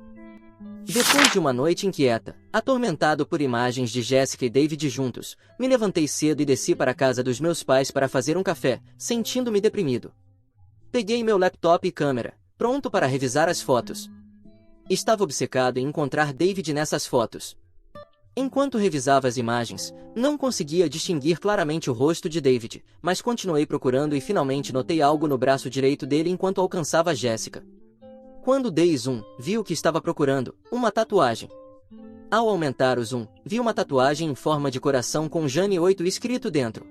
Depois de uma noite inquieta, atormentado por imagens de Jessica e David juntos, me levantei cedo e desci para a casa dos meus pais para fazer um café, sentindo-me deprimido. Peguei meu laptop e câmera, pronto para revisar as fotos. Estava obcecado em encontrar David nessas fotos. Enquanto revisava as imagens, não conseguia distinguir claramente o rosto de David, mas continuei procurando e finalmente notei algo no braço direito dele enquanto alcançava Jessica. Quando dei zoom, vi o que estava procurando, uma tatuagem. Ao aumentar o zoom, vi uma tatuagem em forma de coração com Jane 8 escrito dentro.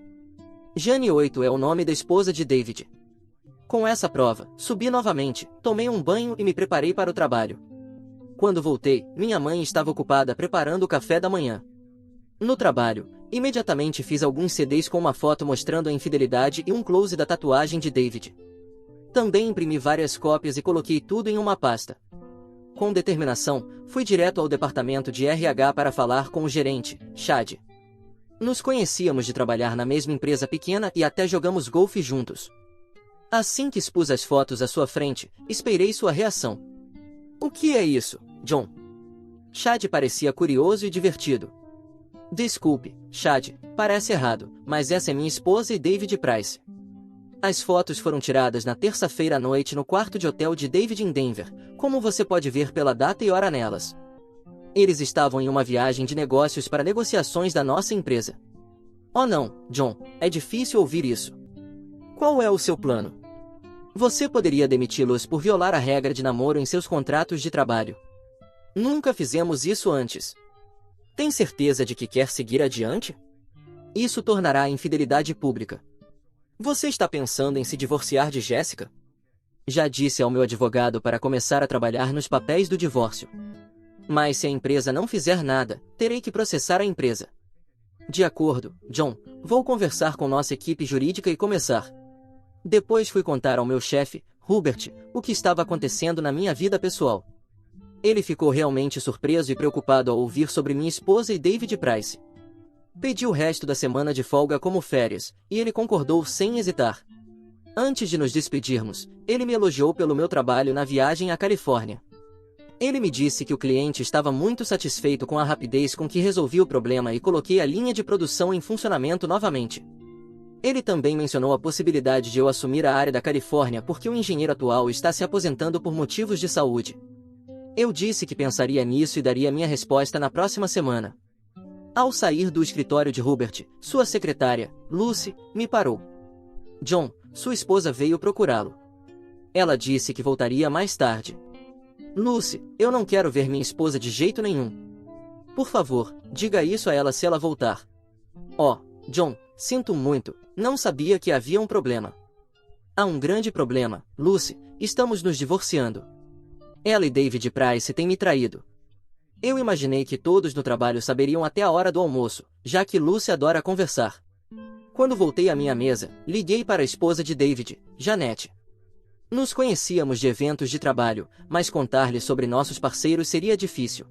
Jane 8 é o nome da esposa de David. Com essa prova, subi novamente, tomei um banho e me preparei para o trabalho. Quando voltei, minha mãe estava ocupada preparando o café da manhã. No trabalho, imediatamente fiz alguns CDs com uma foto mostrando a infidelidade e um close da tatuagem de David. Também imprimi várias cópias e coloquei tudo em uma pasta. Com determinação, fui direto ao departamento de RH para falar com o gerente, Chad. Nos conhecíamos de trabalhar na mesma empresa pequena e até jogamos golfe juntos. Assim que expus as fotos à sua frente, esperei sua reação. O que é isso, John? Chad parecia curioso e divertido. Desculpe, Chad, parece errado, mas essa é minha esposa e David Price. As fotos foram tiradas na terça-feira à noite no quarto de hotel de David em Denver, como você pode ver pela data e hora nelas. Eles estavam em uma viagem de negócios para negociações da nossa empresa. Oh não, John, é difícil ouvir isso. Qual é o seu plano? Você poderia demiti-los por violar a regra de namoro em seus contratos de trabalho. Nunca fizemos isso antes. Tem certeza de que quer seguir adiante? Isso tornará a infidelidade pública. Você está pensando em se divorciar de Jessica? Já disse ao meu advogado para começar a trabalhar nos papéis do divórcio. Mas se a empresa não fizer nada, terei que processar a empresa. De acordo, John, vou conversar com nossa equipe jurídica e começar. Depois fui contar ao meu chefe, Hubert, o que estava acontecendo na minha vida pessoal. Ele ficou realmente surpreso e preocupado ao ouvir sobre minha esposa e David Price. Pedi o resto da semana de folga como férias, e ele concordou sem hesitar. Antes de nos despedirmos, ele me elogiou pelo meu trabalho na viagem à Califórnia. Ele me disse que o cliente estava muito satisfeito com a rapidez com que resolvi o problema e coloquei a linha de produção em funcionamento novamente. Ele também mencionou a possibilidade de eu assumir a área da Califórnia porque o engenheiro atual está se aposentando por motivos de saúde. Eu disse que pensaria nisso e daria minha resposta na próxima semana. Ao sair do escritório de Hubert, sua secretária, Lucy, me parou. John, sua esposa veio procurá-lo. Ela disse que voltaria mais tarde. Lucy, eu não quero ver minha esposa de jeito nenhum. Por favor, diga isso a ela se ela voltar. Oh, John, sinto muito, não sabia que havia um problema. Há um grande problema, Lucy, estamos nos divorciando. Ela e David Price têm me traído. Eu imaginei que todos no trabalho saberiam até a hora do almoço, já que Lucy adora conversar. Quando voltei à minha mesa, liguei para a esposa de David, Janete. Nos conhecíamos de eventos de trabalho, mas contar-lhe sobre nossos parceiros seria difícil.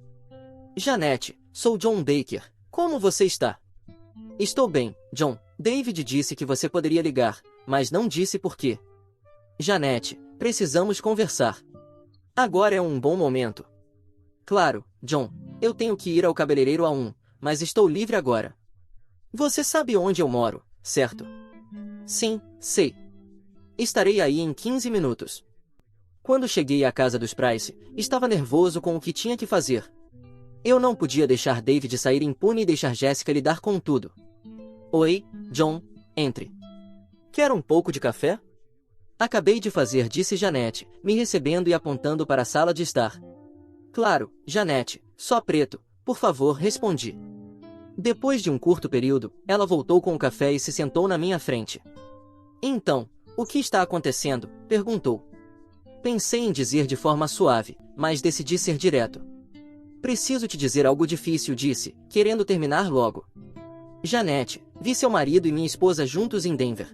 Janete, sou John Baker, como você está? Estou bem, John. David disse que você poderia ligar, mas não disse por quê. Janete, precisamos conversar. Agora é um bom momento. Claro, John, eu tenho que ir ao cabeleireiro mas estou livre agora. Você sabe onde eu moro, certo? Sim, sei. Estarei aí em 15 minutos. Quando cheguei à casa dos Price, estava nervoso com o que tinha que fazer. Eu não podia deixar David sair impune e deixar Jessica lidar com tudo. Oi, John, entre. Quer um pouco de café? Acabei de fazer, disse Janete, me recebendo e apontando para a sala de estar. Claro, Janete, só preto, por favor, respondi. Depois de um curto período, ela voltou com o café e se sentou na minha frente. Então, o que está acontecendo? Perguntou. Pensei em dizer de forma suave, mas decidi ser direto. Preciso te dizer algo difícil, disse, querendo terminar logo. Janete, vi seu marido e minha esposa juntos em Denver.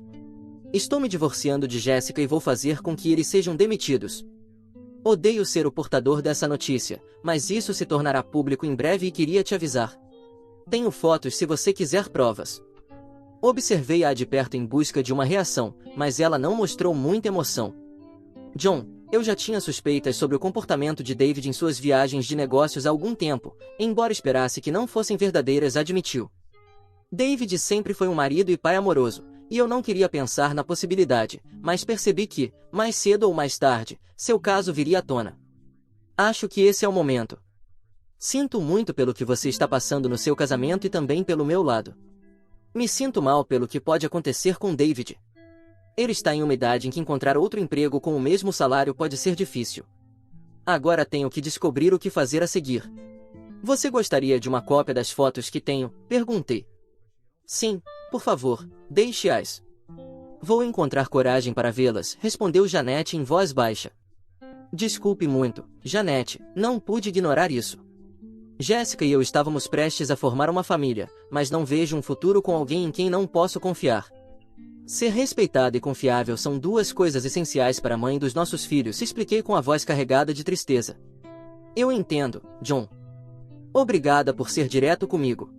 Estou me divorciando de Jessica e vou fazer com que eles sejam demitidos. Odeio ser o portador dessa notícia, mas isso se tornará público em breve e queria te avisar. Tenho fotos se você quiser provas. Observei-a de perto em busca de uma reação, mas ela não mostrou muita emoção. John, Eu já tinha suspeitas sobre o comportamento de David em suas viagens de negócios há algum tempo, embora esperasse que não fossem verdadeiras, admitiu. David sempre foi um marido e pai amoroso, e eu não queria pensar na possibilidade, mas percebi que, mais cedo ou mais tarde, seu caso viria à tona. Acho que esse é o momento. Sinto muito pelo que você está passando no seu casamento e também pelo meu lado. Me sinto mal pelo que pode acontecer com David. Ele está em uma idade em que encontrar outro emprego com o mesmo salário pode ser difícil. Agora tenho que descobrir o que fazer a seguir. Você gostaria de uma cópia das fotos que tenho? Perguntei. Sim, por favor, deixe-as. Vou encontrar coragem para vê-las, respondeu Janete em voz baixa. Desculpe muito, Janete, não pude ignorar isso. Jéssica e eu estávamos prestes a formar uma família, mas não vejo um futuro com alguém em quem não posso confiar. Ser respeitada e confiável são duas coisas essenciais para a mãe dos nossos filhos, expliquei com a voz carregada de tristeza. Eu entendo, John. Obrigada por ser direto comigo.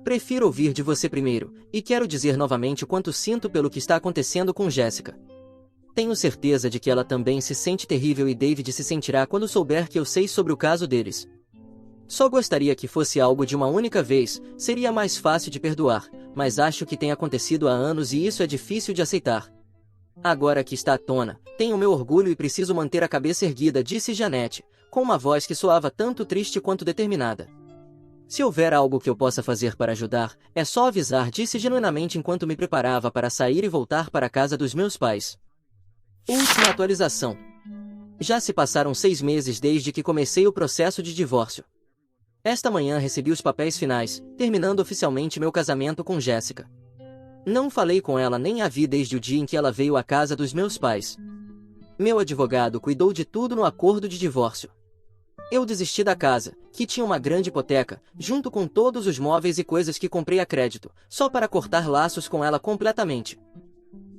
Prefiro ouvir de você primeiro, e quero dizer novamente o quanto sinto pelo que está acontecendo com Jéssica. Tenho certeza de que ela também se sente terrível e David se sentirá quando souber que eu sei sobre o caso deles. Só gostaria que fosse algo de uma única vez, seria mais fácil de perdoar, mas acho que tem acontecido há anos e isso é difícil de aceitar. Agora que está à tona, tenho meu orgulho e preciso manter a cabeça erguida, disse Janete, com uma voz que soava tanto triste quanto determinada. Se houver algo que eu possa fazer para ajudar, é só avisar, disse genuinamente enquanto me preparava para sair e voltar para a casa dos meus pais. Última atualização. Já se passaram 6 meses desde que comecei o processo de divórcio. Esta manhã recebi os papéis finais, terminando oficialmente meu casamento com Jéssica. Não falei com ela nem a vi desde o dia em que ela veio à casa dos meus pais. Meu advogado cuidou de tudo no acordo de divórcio. Eu desisti da casa, que tinha uma grande hipoteca, junto com todos os móveis e coisas que comprei a crédito, só para cortar laços com ela completamente.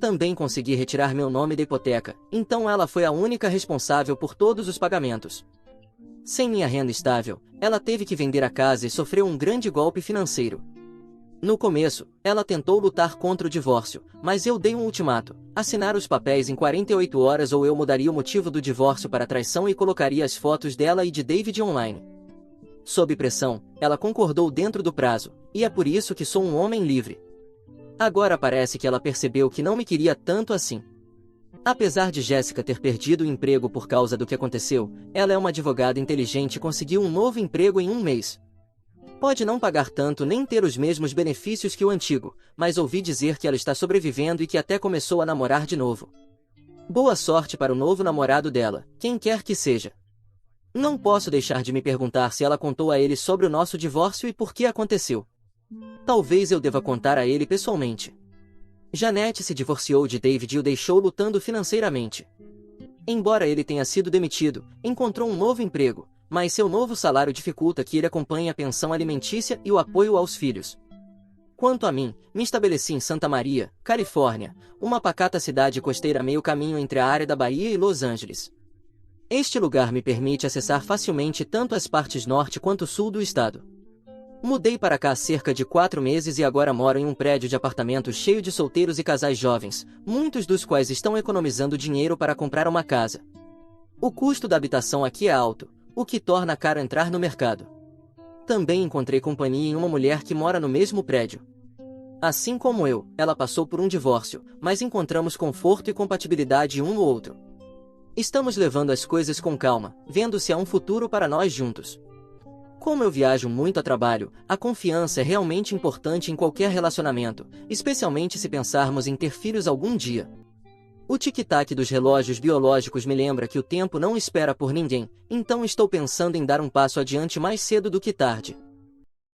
Também consegui retirar meu nome da hipoteca, então ela foi a única responsável por todos os pagamentos. Sem minha renda estável, ela teve que vender a casa e sofreu um grande golpe financeiro. No começo, ela tentou lutar contra o divórcio, mas eu dei um ultimato: assinar os papéis em 48 horas ou eu mudaria o motivo do divórcio para traição e colocaria as fotos dela e de David online. Sob pressão, ela concordou dentro do prazo, e é por isso que sou um homem livre. Agora parece que ela percebeu que não me queria tanto assim. Apesar de Jéssica ter perdido o emprego por causa do que aconteceu, ela é uma advogada inteligente e conseguiu um novo emprego em um mês. Pode não pagar tanto nem ter os mesmos benefícios que o antigo, mas ouvi dizer que ela está sobrevivendo e que até começou a namorar de novo. Boa sorte para o novo namorado dela, quem quer que seja. Não posso deixar de me perguntar se ela contou a ele sobre o nosso divórcio e por que aconteceu. Talvez eu deva contar a ele pessoalmente. Janete se divorciou de David e o deixou lutando financeiramente. Embora ele tenha sido demitido, encontrou um novo emprego, mas seu novo salário dificulta que ele acompanhe a pensão alimentícia e o apoio aos filhos. Quanto a mim, me estabeleci em Santa Maria, Califórnia, uma pacata cidade costeira meio caminho entre a área da Bahia e Los Angeles. Este lugar me permite acessar facilmente tanto as partes norte quanto sul do estado. Mudei para cá há cerca de 4 meses e agora moro em um prédio de apartamentos cheio de solteiros e casais jovens, muitos dos quais estão economizando dinheiro para comprar uma casa. O custo da habitação aqui é alto, o que torna caro entrar no mercado. Também encontrei companhia em uma mulher que mora no mesmo prédio. Assim como eu, ela passou por um divórcio, mas encontramos conforto e compatibilidade um no outro. Estamos levando as coisas com calma, vendo se há um futuro para nós juntos. Como eu viajo muito a trabalho, a confiança é realmente importante em qualquer relacionamento, especialmente se pensarmos em ter filhos algum dia. O tic-tac dos relógios biológicos me lembra que o tempo não espera por ninguém, então estou pensando em dar um passo adiante mais cedo do que tarde.